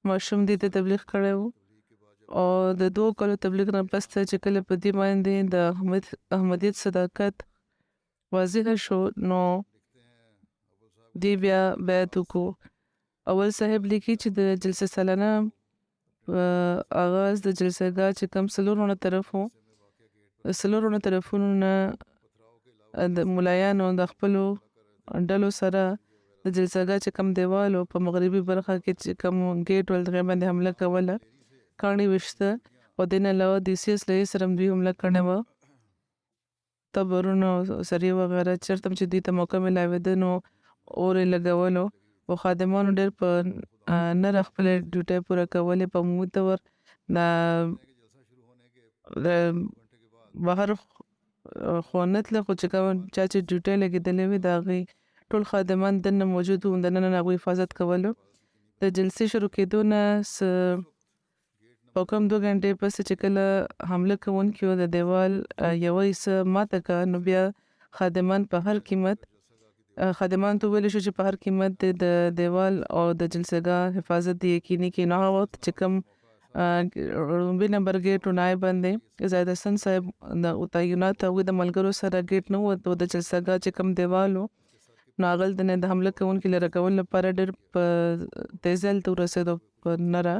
S2: ماشوم دې ته تبلیغ کړی و او د 2 کالو تبلیغ نه پس ته چې کله په دې باندې د احمدیت صداقت واضح شو نو دی بیا بیعت وکړو. اول صاحب لیکي چې د جلسه سالانه آغاز د جلسهګاه چې کوم څلورونه طرفونو نه د ملایانو د خپلو ډلو سره د جلسهګاه چې کوم دیوالو په مغربي برخه کې چې کوم ګیټ ول دغې باندې حمله کوله، کاڼي ویشته او دې نه علاوه د سیس له سره دوی حمله کړې وه، تبرونه سرې وغیره چېرته چې دوی ته موقع میلاوېده نو اور یې لګولو او خادمانو ډېر په نره خپلې ډیوټۍ پوره کولې. په عمومي طور د بهر خو نه تله، خو چې کوم چا چې ډیوټۍ لګېدلې وې د هغې ټول خادمان دننه موجود وو، دننه هغوی حفاظت کولو. د جلسې شروع کېدو نه په کم 2 غنټې پس چې کله حمله کوونکي د دیوال یوه حصه ماته کړه نو بیا خادمان ته ویلی شو چې په هر قیمت د دیوال او د جلسهګاه حفاظت د یقیني کې. نو هغه وخت چې کوم لومبي نمبر ګیټ نای باندې زاهد حسن صاحب د تعینات هغوی د ملګرو سره ګیټ نه ووت او د جلسهګاه چې کوم دیوال و نو هغلته نه د حمله کوونکي لرې کولو لپاره ډېر په تیزه هلته ورسېدو په نره.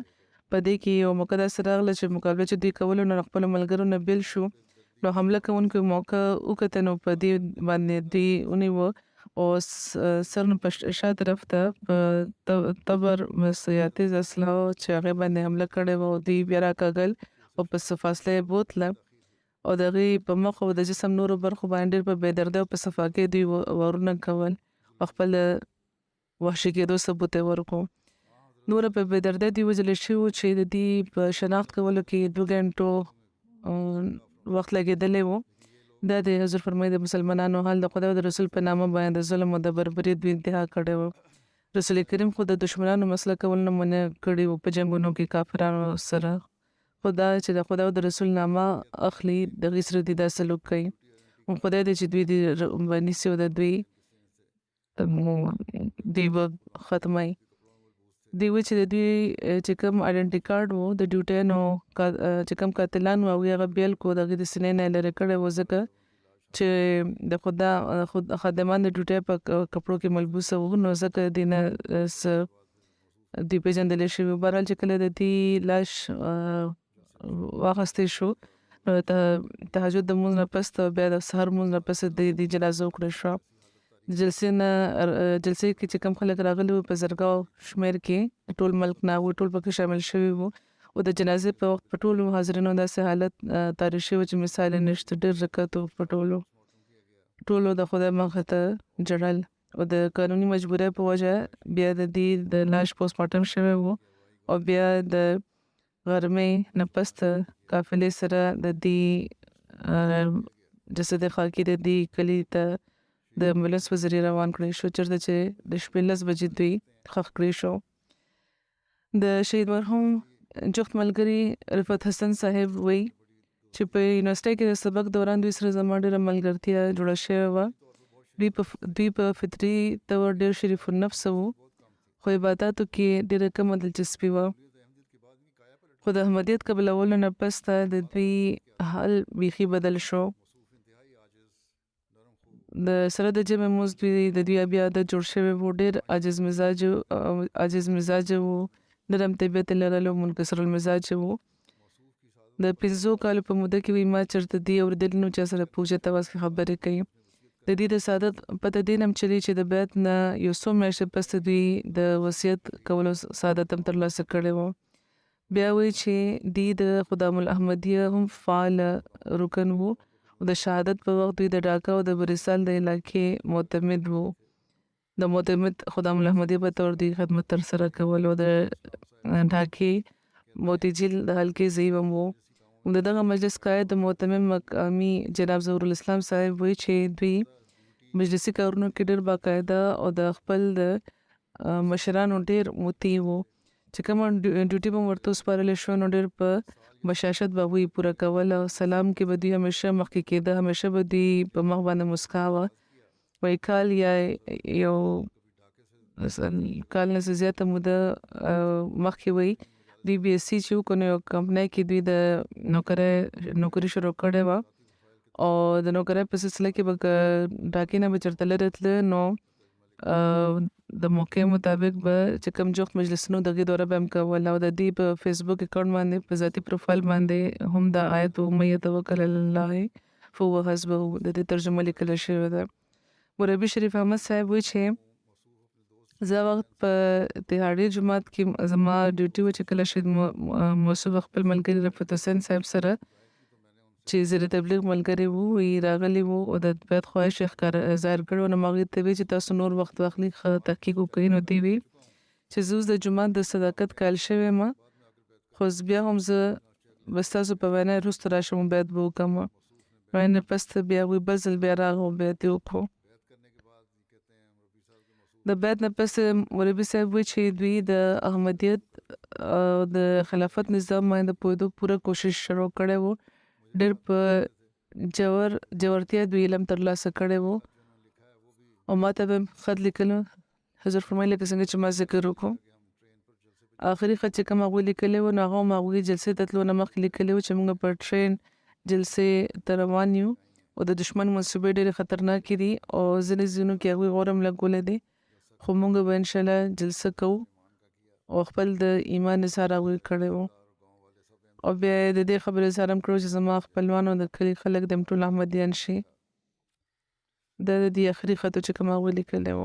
S2: په دې کې یو موقع داسې راغله چې مقابله چې دوی کولو نو خپلو ملګرو نه بیل شو نو حمله کوونکو موقع وکته نو په دې باندې دوی ونیوه او سر نه په شا طرف ته په تبر مسیاتیز اسلحو چې هغې باندې حمله کړې وه او دوی بیا راکاږل او په څه فاصله یې بوتله او د هغې په مخ او د جسم نورو برخو باندې ډېر په بېدردۍ او په صفاکۍ دوی وارونه کول او خپل وحشي کېدو ثبوت یې ورکړو. نوره په بېدردۍ دوی وژلې شوي وو چې د دې په شناخت کولو کې 2 غنټو وخت لګېدلی و. دا د حضور فرمایي د مسلمانانو حال د خدای او د رسول په نامه باندې د ظلم او د بربري دوی انتها کړی و. رسول کریم خو د دشمنانو مسله کول نه منع کړي و په جنګونو کې کافرانو سره، خو دا چې د خدای او د رسول نامه اخلي د هغې سره دوی دا سلوک کوي. خدای دې چې دوی دې ونیسي او د دوی به ختموي. دوی وایي چې د دوی چې کوم آیډنټي کارډ و د ډیوټیانو چې کوم قاتلان و هغوی هغه بیل کړو، د هغې د سینې نه یې لرې کړی و ځکه چې د خادمان د ډیوټۍ په کپړو کې ملبوسه وو نو ځکه دې نه دوی پېژندلی شوي. بهرحال چې کله د دې لاش واخیستی شو نو تهجد د لمونځ نه پس بیا د سحر لمونځ نه پس د دې جنازه وکړل شوه. د جلسې نه جلسې کې چې کوم خلک راغلي وو په زرګاو شمېر کې ټول ملک نه وو، ټول پکې شامل شوي وو. او د جنازې په وخت په ټولو حاضرینو داسې حالت طاري شوی و چې مثال یې نشته. ډېر رکعت و په ټولو د خدای مخې ته ژړل. او د قانوني مجبورۍ په وجه بیا د دې د لاش پوسټ مارټم شوی و او بیا د غرمې نه پس قافلې سره د دې جسد خاکي د دې کلي ته د امبولانس په ذریعه روان کړی شو، چېرته چې د شپې 10 بجې دوی ښخ کړی شو. د شهید مرحوم جفت ملګري رفعت حسن صاحب وایي چې په یونیورسټۍ کې د سبق دوران دوی سره زما ډېره ملګرتیا جوړه شوې وه. دوی په فطري طور ډېر شریف النفس وو، خو عباداتو کې ډېره کمه دلچسپي وه. خو د احمدیت قبلولو نه پس د دوی حال بیخي بدل شو. د سره د جمع لمونځ د دوی بیا عادت جوړ شوی و. ډېر عاجز مزاجه وو، نرم طبیعت یې لرلو، منکسر المزاج وو. د 5 کالو په موده کې وایي ما چېرته دې اورېدلي نه چا سره په اوچت اواز کې خبرې کوي. د دې د سعادت پته دې نه هم چلي چې د بیعت نه یو څو میاشتې پس دوی د وصیت کولو سعادت هم ترلاسه کړی و. بیا وایي چې دوی د خدام الاحمدیه هم فعال رکن وو. د شهادت په وخت دوی د ډاکا او د بریسال د علاقې معتمد وو. د معتمد خدام الاحمدیه په طور دوی خدمت ترسره کول او د ډاکې موتی جیل د حلقې ضعیف هم وو. د دغه مجلس قائد د معتمد مقامي جناب ظهور الاسلام صاحب وایي چې دوی مجلسي کارونو کې ډېر باقاعده او د خپل د مشرانو ډېر مطیع وو. چې کومه ډیوټي به ورته وسپارلی شو نو ډېر په بشاشت به هغوی پوره کول. او سلام کې به دوی همیشه مخکې کېده، همیشه به دوی په مخ باندې مسکا وه. وایي کال یا یو کال نه زیاته موده مخکې وایي دوی بي اس سي چې وکړو نو یو کمپنۍ کې دوی د نوکري شروع کړې وه. او د نوکرۍ په سلسله کې به ډاکې نه به چېرته لرې تله نو د موقع مطابق به چې کوم جفت مجلسونو د هغې دوره به هم کول. او د دې په فیسبوک اکاونټ باندې په ذاتي پروفایل باندې هم د آیت ومن یتوکل علی الله فهو حسبه د دې ترجمه لیکل شوې ده. مربي شریف احمد صاحب وایي چې زه وخت په تهاړي جماعت کې زما ډیوټي و چې کله شهید موصوف خپل ملګري رفعت حسین صاحب سره چې زیر تبلیغ ملګري وو راغلي وو او د بیعت خواهش ظاهر کړی و نو ما هغوی ته ویل چې تاسو نور وخت واخلئ ښه تحقیق وکړئ. نو دوی ویل چې زه اوس د جومات د صداقت قایل شوی یم، خو بیا هم زه به ستاسو په وینا وروسته راشم او بیعت به وکړم. نو پس بیا هغوی بل ځل بیا راغلل او بیعت یې وکړو. د بیعت نه پس مربي صاحب وایي چې دوی د احمدیت او د خلافت نظام باندې پوهېدو پوره کوشش شروع کړی و. ډېر په جوړتیا دوی علم ترلاسه کړی و. او ما ته به خط لیکلو. حضور فرمایي لکه څنګه چې ما ذکر وکړو آخري خط چې کوم هغوی لیکلی و نو هغه هم هغوی جلسې ته تلو نه مخکې لیکلی و چې موږ په ټرین جلسې ته روان یو او د دشمن منصوبې ډېرې خطرناکې دي او ځینې ځایونو کې هغوی غور هم لګولی دی، خو موږ به انشاءالله جلسه کوو او خپل د ایمان اظهار هغوی کړی و. او بیا د دې خبرې اظهار هم کړو چې زما خپلوان او د کلي خلک د ټول احمدیان شي. دا د دې آخري خطو چې کوم هغوی لیکلی و.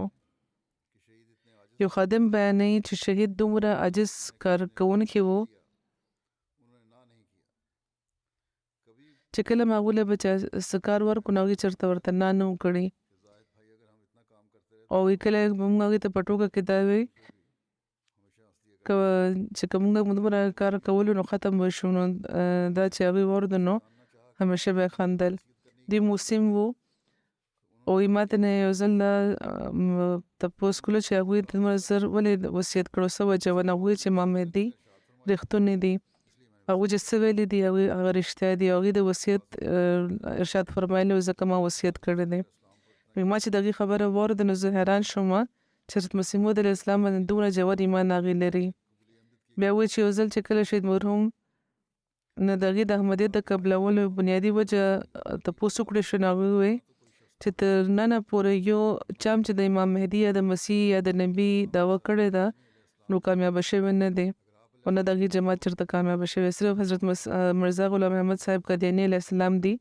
S2: یو خادم بیانوي چې شهید دومره عاجز کارکوونکی و چې کله هم هغوی له به څه کار ورکړو نو هغوی چېرته ورته نه و کړی. او کله موږ هغوی ته په ټوکه کې دا وایي چې که موږ دومره کار کولو نو ختم به شو نو دا چې هغوی واورېدل نو همیشه به یې خندل. دوی مسلم وو او ما ته نه یو ځل دا تپوس کولو چې هغوی دومره زر ولې وصیت کړو، څه وجه وه. نو هغوی چې امام مهدي رښتونې دي، هغوی چې څه ویلي دي هغه رښتیا دي. هغوی د وصیت ارشاد فرمایلی و ځکه ما وصیت کړی دی. ما چې د هغې خبره واورېده نو زه حیران شوم چې حضرت مسیح موعود علیه السلام باندې دومره ژور ایمان هغې لري. بیا وایي چې یو ځل چې کله شهید مرحوم نه د هغې د احمدیت د قبلولو بنیادي وجه تپوس وکړی شو نو هغوی وایي چې تر ننه پورې یو چا هم چې د امام مهدي یا د مسیح یا د نبي دعوه کړې ده نو کامیاب شوی نه دی او نه دغه جماعت چرته کامیاب شوی. صرف حضرت مرزا غلام احمد صاحب قادیانی علیه السلام دی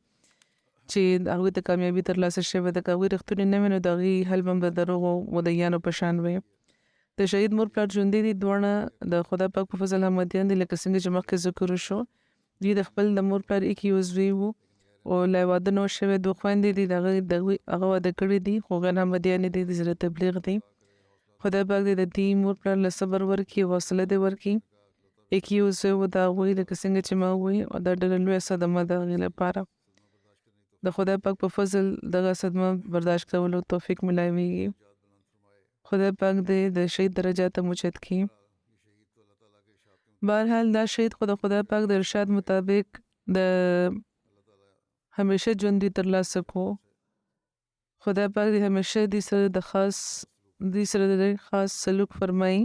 S2: چې هغه ته کامیابی ترلاسه شوې ده. که هغوی رښتونې نه وي نو د هغې حلب هم د دروغو مدعیانو په شان وي. د شهید مور پلار ژوندي دي، دواړه د خدای پاک په فضل احمدیان دي. لکه څنګه چې مخکې ذکر وشو، دوی د خپل د مور پلار ایکي یو زوی وو او لا یې واده نه و شوی. دوه خویندې دي، هغه واده کړي دي خو غیر احمدیانې دي، د زړه تبلیغ دي. خدای پاک دې د دې مور پلار له صبر ورکړي او حوصله دې ورکړي. ایکي یو زوی و د هغوی، لکه څنګه چې ما ووایي، او دا ډېره لویه صدمه ده هغې لپاره. د خدای پاک په فضل دغه صدمه برداشت کولو توفیق ملاویږي. خدای پاک دې د شهید درجات هم اوچت کړي. بهرحال دا شهید خو د خدای پاک د ارشاد مطابق د همیشه ژوند دې ترلاسه کو. خدای پاک دې همیشه دې سره د خاص سلوک فرمایي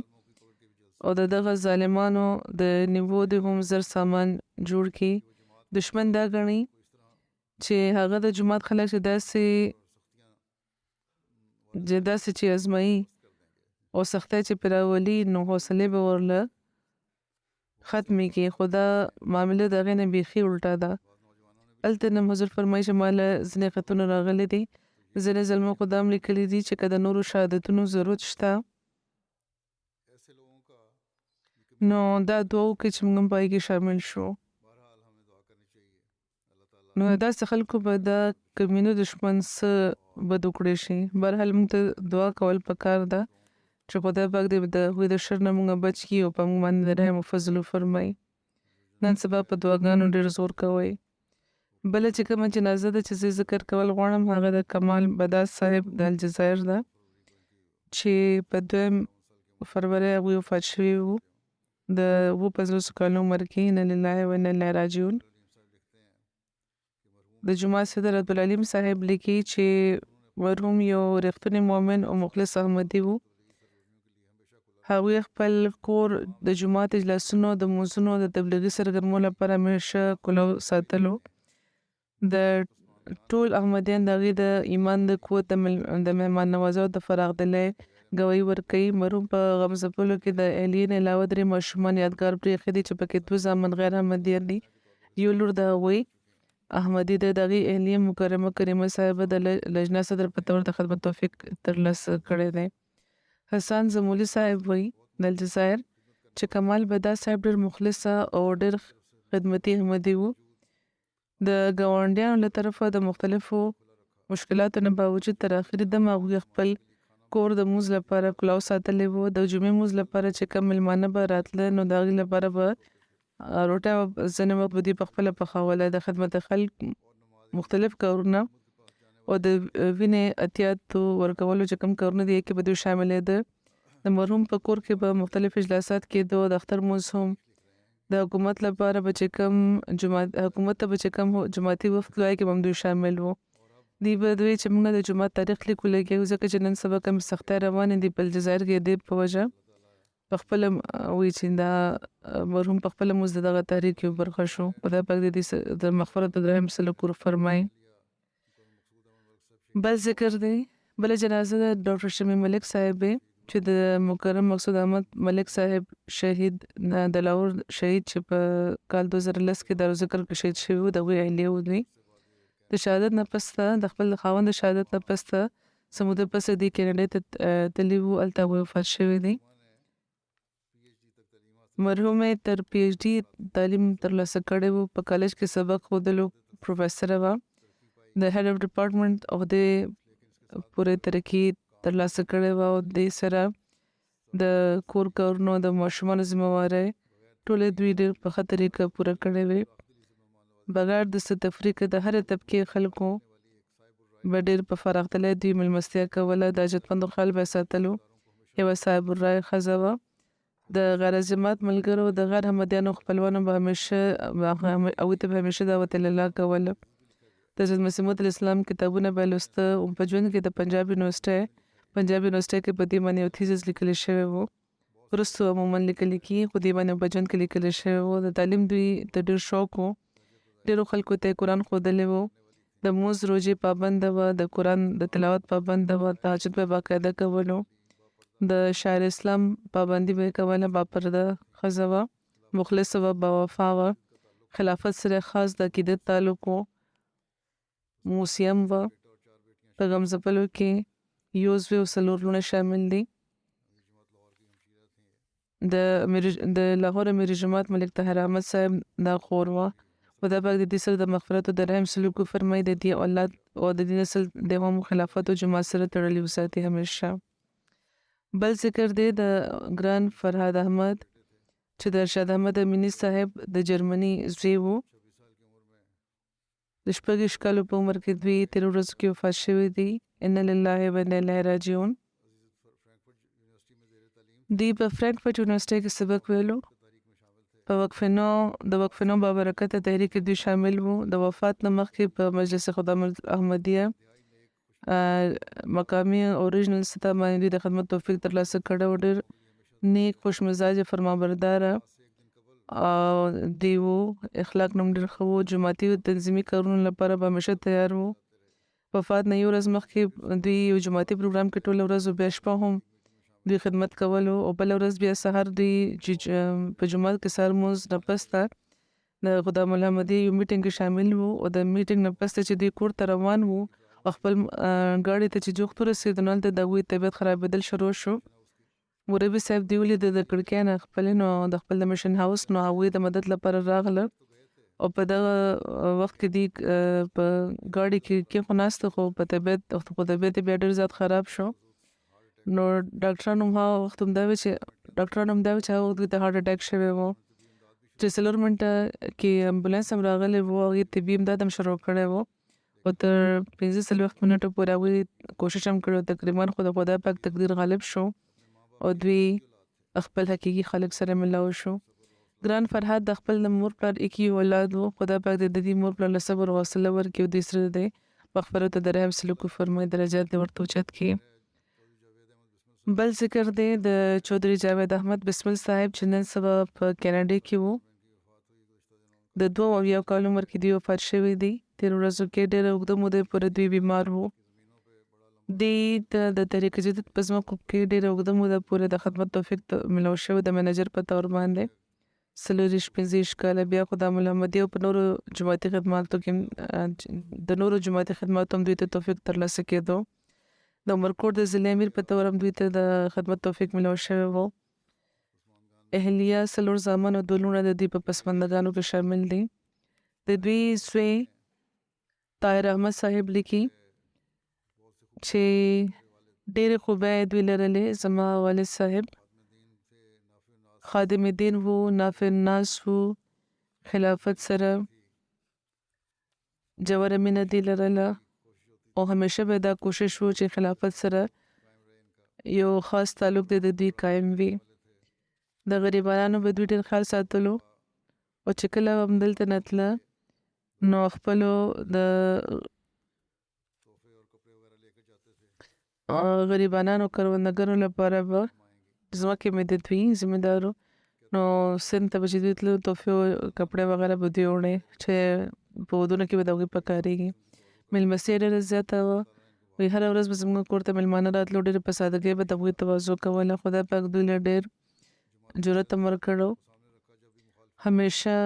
S2: او د دغه ظالمانو د نیوو د هم زر سامان جوړ کړي. دشمن دا ګڼي چې هغه د جماعت خلک چې داسې چې ازمایي او سختۍ چې پرې راولي نو حوصلې به ورله ختمې کړي. خو دا معامله د هغې نه بیخي الټا ده. هلته نه حضور فرمایي چې ما له ځینې خطونه راغلي دي، ځینې زلمو خو دا هم لیکلي دي چې که د نورو شهادتونو ضرورت شته نو دا دعا وکړي چې موږ هم په هغې کې شامل شو. نو داسې خلکو به دا کمینو دشمن څه بد وکړی شي. بهرحال موږ ته دعا کول پکار ده چې خدای پاک دې د هغوی د شر نه موږ بچ کړي او په موږ باندې د رحم او فضل وفرمایي. نن سبا په دعاګانو ډېر زور کوئ. بله چې کومه جنازه ده چې زه ذکر کول غواړم هغه د کمال بداس صاحب د الجزایر ده چې په 2 فروری هغوی وفات شوي وو د 50 کالو عمر کې. انا لله و انا الیه راجعون. د جمعه صدر عبدالعلیم صاحب لیکي چې مرحوم یو رښتونی مؤمن او مخلص احمدي وو. هغوی خپل کور د جماعت اجلاسونو د مونځونو د تبلیغي سرګرمو لپاره همیشه کلو ساتلو. د ټول احمدیان د هغې د ایمان د قوت د مهمان نوازۍ او د فراغدلۍ ګواهي ورکوي. مرحوم په غم ځپلو کې د اهلیې نه علاوه 3 ماشومان یادګار پرېښي دي چې پکې 2 زامن غیر احمدیان دي. یو لور د هغوی احمدي د هغې اهلیې مکرمه کریمه صاحبه د لجنه صدر په طور د خدمت توفیق ترلاسه کړی دی. حسن زمولي صاحب وایي د الجزایر چې کمال بداس صاحب ډېر مخلصه او ډېر خدمتي احمدي وو. د ګاونډیانو له طرفه د مختلفو مشکلاتو نه باوجود تر اخري دمه هغوی خپل کور د مونځ لپاره کلاو ساتلی وو. د جمعې مونځ لپاره چې کوم میلمانه به راتله نو د هغې لپاره به روټۍ ځینې وخت به دوی پخپله پخوله. د خدمت خلک مختلف کارونه او د وینې احتیاطو ورکولو چې کوم کارونه دي کې به دوی شاملېده. د مرحوم په کور کې به مختلف اجلاسات کېدو. د اختر مونځ هم د حکومت لپاره به چې کوم حکومت ته به چې کوم جماعتي وفد لوی کې به هم دوی شامل وو. دوی به دوی چې موږ د جماعت تاریخ لیکو لګیو ځکه چې نن سبا کوم سختۍ روانې دي په الجزایر کې د په وجه پخپله وایي چې دا مرحوم پخپله موږ د دغه تحریک یو برخه شو. خدای پاک دې د مغفرت او د رحم سلوک فرمایي. بل ذکر دی بله جنازه د ډاکټر شمیم ملک صاحب چې د مکرم مقصود احمد ملک صاحب شهید د لاهور شهید چې په کال 2010 کې د ذکر کې شهید شوی و. د هغوی اهلیه و. دوی د شهادت نه پسته د خپل خاوند د شهادت نه پسته څه موده پسې دوی کینیډا ته تللي وو. هلته هغوی وفات شوي دي. مرحوم تر پی ایچ ډي تعلیم ترلاسه کړی وو. په کالج کې سبق ښودلو پروفیسره وه. د هیډ اف ډپارټمنټ عهدې پورې ترقي ترلاسه کړې وه او دې سره د کور کارونو د ماشومانو ذمهوارۍ ټولې دوی ډېر په ښه طریقه پوره کړې وې. بغیر د څه تفریق د هرې طبقې خلکو به ډېر په فراغدلۍ دوی مېلمستیا کوله. د حاجتمندو خیال به یې ساتلو. یوه صاحب الرای ښځه وه. د غیر جماعت ملګرو د غیر احمدیانو خپلوانو به همیشه هغوی ته به همیشه دعوت الله کوله. د حضرت مسیح موعود الاسلام کتابونه به یې لوسته. په ژوند کې د پنجاب یونیورسټۍ کې په دې باندې یو تیزس لیکلی شوی و. وروسته عموما لیکل کېږي خو دې باندې په ژوند کې لیکلی شوی و. د تعلیم دوی ته ډېر شوق و. ډېرو خلکو ته یې قرآن ښودلی و. د مونځ روژې پابنده وه. د قرآن د تلاوت پابنده وه. تهجد به باقاعده کولو. د شاعر اسلام پابندي به کوله، با پرده ښځه وه، مخلصه وه، باوفا وه، خلافت سره خاص د عقیدت تعلق و، موسیم وه. په غم ځپلو کې یو زوی او څلور لوڼې شامل دي. د لاهور امیر جماعت ملک طاهر احمد صاحب دا خور وه. خدا پاک د دې سره د مغفرت او د رحم سلوک وفرمایي، د دې اولاد او د دې نسل د هم خلافت او جماعت سره تړلي وساتي همیشه. بل ذکر دی د ګران فرهاد احمد چې د ارشاد احمد امینی صاحب د جرمني زوی و. د شپږ کالو په عمر کې دوی تېرو ورځو کې وفات شوي دي. ان لله و انا الیه راجعون. دوی په فرانکفرټ یونیورسټۍ کې سبق ویلو. په د وقفنو بابرکته تحریک کې دوی شامل وو. د وفات نه مخکې په مجلس خدامت احمدیه مقامي اوریجنل سطح باندې دوی د خدمت توفیق ترلاسه کړی و. ډېر نیک خوش مزاج فرمانبرداره دی و. اخلاق نوم ډېر ښه و. جماعتي او تنظیمي کارونو لپاره به همیشه تیار و. وفات نه یو ورځ مخکې دوی یو جماعتي پروګرام کې ټوله ورځ او بیا شپه هم دوی خدمت کولو، او بله ورځ بیا سهار دوی په جومات کې سهار لمونځ نه پسته د خدام محمدي یو میټینګ کې شامل وو. او د میټینګ نه پسته چې دوی کور ته روان وو او خپل ګاډي ته چې جوخت ورسېدو نو هلته د هغوی طبیعت خرابېدل شروع شو. موربي صاحب دوی ولید د کړکۍ نه خپلې نو د خپل د مشن هاوس نو هغوی د مدد لپاره راغله، او په دغه وخت کې دوی په ګاډي کې کېښوناسته، خو په طبیعت بیا ډېر زیات خراب شو. نو ډاکټرانو هغه وخت همدا وی چې هغه وخت دوی ته هارټ اټیک شوی و، چې 4 منټه کې امبولانس هم راغلی و، هغې طبي امداد هم شروع کړی و، او تر 45 منټو پورې هغوی کوشش هم کړی و. تقریبا خو د خدای پاک تقدیر غالب شو او دوی خپل حقیقي خالق سره ملاو شو. ګران فرهاد د خپل مور پلار ایکي اولاد و. خدای پاک د دې مور پلار له صبر او حوصله ورکړي او دوی سره د مغفرت او د رحم سلوک وفرمایي، درجات یې ورته اوچت کړي. بل ذکر دی د چودھری جاوید احمد بسمل صاحب چې نن سبا په کینیډا کې وو. د 72 کال عمر کې دوی وفات شوي دي. تېرو ورځو کې ډېره اوږده موده پورې دوی بیمار وو. دوی د طریق جدید په ځمکو کې ډېره اوږده موده پورې د خدمت توفیق ملو شوی د منیجر په طور باندې 45 کاله. بیا خدام محمدي او په نورو جماعتي خدماتو کې هم دوی ته توفیق ترلاسه کېدو. د عمرکوټ د ضلع امیر په طور هم دوی ته د خدمت توفیق ملو شوی و. اهلیه 4 زامن او 2 لوڼه د دوی په پسماندګانو کې شامل دي. د دوی زوی طاهر احمد صاحب لیکي چې ډېرې خوبۍ دوی لرلې. زما والد صاحب خادم دین وو، نافع الناس وو، خلافت سره جوړه مینه دې لرله، او همیشه به دا کوشش وو چې خلافت سره یو خاص تعلق دې د دوی قایم وي. د غریبانو به دوی ډېر خیال ساتلو، او چې کله هم دلته نه تله نو خپلو د غریبانو کروندګرو لپاره به ځمکې مې د دوی ذمهدارو نو سند ته به چې دوی تلو تحفې او کپړې وغیره به دوی وړې چې په ودونو کې به د هغوی پکارېږي. میلمستیا ډېره زیاته وه. وایي هره ورځ به زموږ کور ته میلمانه راتلو، ډېرې په سادګۍ به د هغوی تواضع کوله. خدای پاک دوی له ډېر جرأت هم ورکړو. همیشه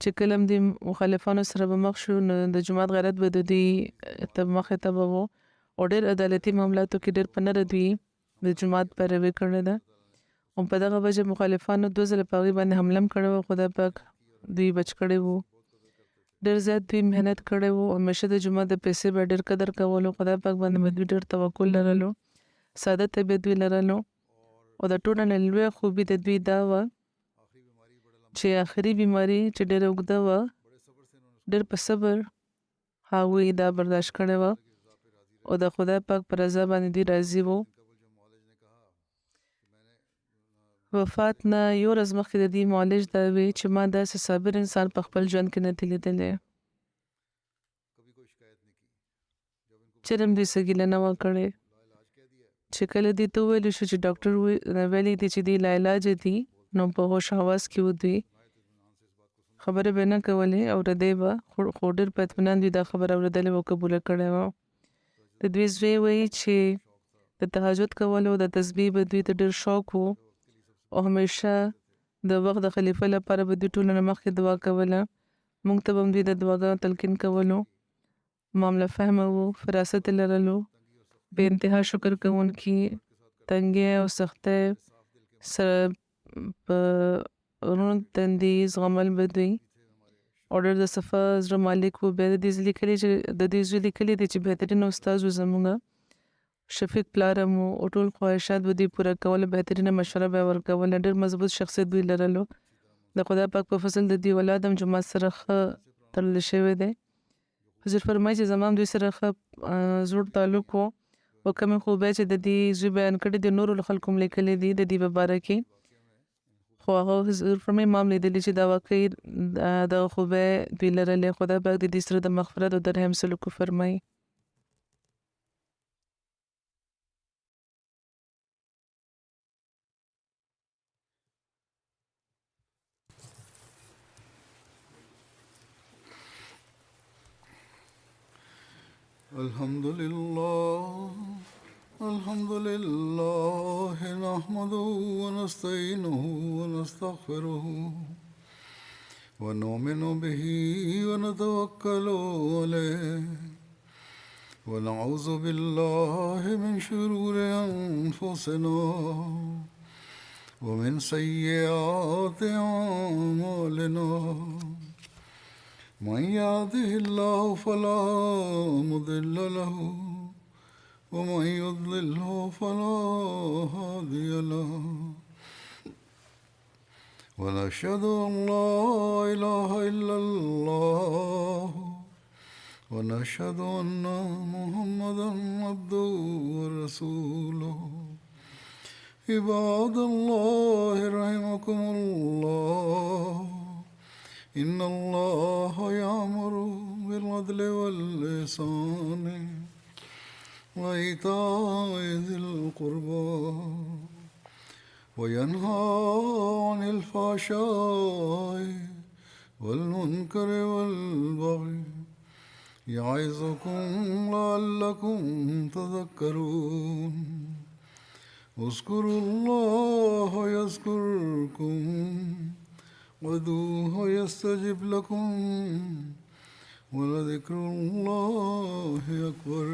S2: چې کله هم د مخالفانو سره به مخ شو نو د جومات غیرت به د دوی مخې ته به و، او ډېر عدالتي معاملاتو کې ډېر په نره دوی د جومات پیروي کړې ده. او په دغه وجه مخالفانو 2 ځله په هغوی باندې حمله هم کړې وه. خدای پاک دوی بچ کړي وو. ډېر زیات دوی محنت کړی وو. همیشه د جومات د پیسې به ډېر قدر کولو. خدای پاک باندې به دوی ډېر توکل لرلو. ساده طبیعت دوی لرلو. او د ټولو نه لویه خوبي د دوی دا وه چې آخري بیماري چې ډېره اوږده وه، ډېر په صبر هغوی دا برداشت کړې وه، او د خدای پاک په رضا باندې دوی راضي وو. وفات نه یو ورځ مخکې د دوی معالج دا وی چې ما داسې صابر انسان په خپل ژوند کې نه دی لیدلی، چرم دوی څه ګیله نه وه کړې. چې کله دوی ته وویل شو چې ډاکټر ویلي دي چې دوی لاعلاجه دي، نو په هوش حواس کې و دوی، خبرې به نه کولې، اورېدی به، خو ډېر په اطمینان دوی دا خبره اورېدلې وه او قبوله کړې وه. د دوی زوی وایي چې د تهجد کولو د تسبیح به دوی ته ډېر شوق وو او همیشه د وخت د خلیفه لپاره به دوی ټولو نه مخکې دعا کوله. موږ ته به هم دوی د دعاګانو تلقین کولو. معامله فهمه وو، فراست یې لرلو، بې انتها شکر کوونکي، تنګۍ او سختۍ سره په روڼ تندي زغمل به دوی او ډېر د صفا زړه مالک وو. بیا د دې زوی لیکلي دي چې بهترین استاد و زموږه، شفیق پلار هم و او ټول خواهشات به دوی پوره کول، بهترینه مشوره به یې ورکوله. ډېر مضبوط شخصیت دوی لرلو. د خدای پاک په فضل د دوی اولاد هم جومات سره ښه تړلی شوی دی. حضور فرمایي چې زما هم دوی سره ښه زوړ تعلق و او کومې خوبۍ چې د دې زوی بیان کړي دي نورو خلکو هم لیکلي دي د دې په باره کې. خو هغه حضور فرمایي ما هم لیدلي چې دا واقعي دغه خوبۍ دوی لرلې. خدای پاک د دې سره د مغفرت او د رحم سلوک وفرمایي.
S1: الحمد لله نحمده ونستعينه ونستغفره ونؤمن به ونتوكل عليه ونعوذ بالله من شرور أنفسنا ومن سيئات أعمالنا. من يهده الله فلا مضل له ومن يضلله فلا هادي له ونشهد أن لا إله إلا الله ونشهد أن محمدا عبده ورسوله. عباد الله رحمكم الله إن الله يأمر بالعدل والإحسان وإيتاء ذي القربى وينهى عن الفحشاء والمنكر والبغي يعظكم لعلكم تذكرون. اذكروا الله يذكركم وادعوه يستجب لكم ولذكر الله أكبر.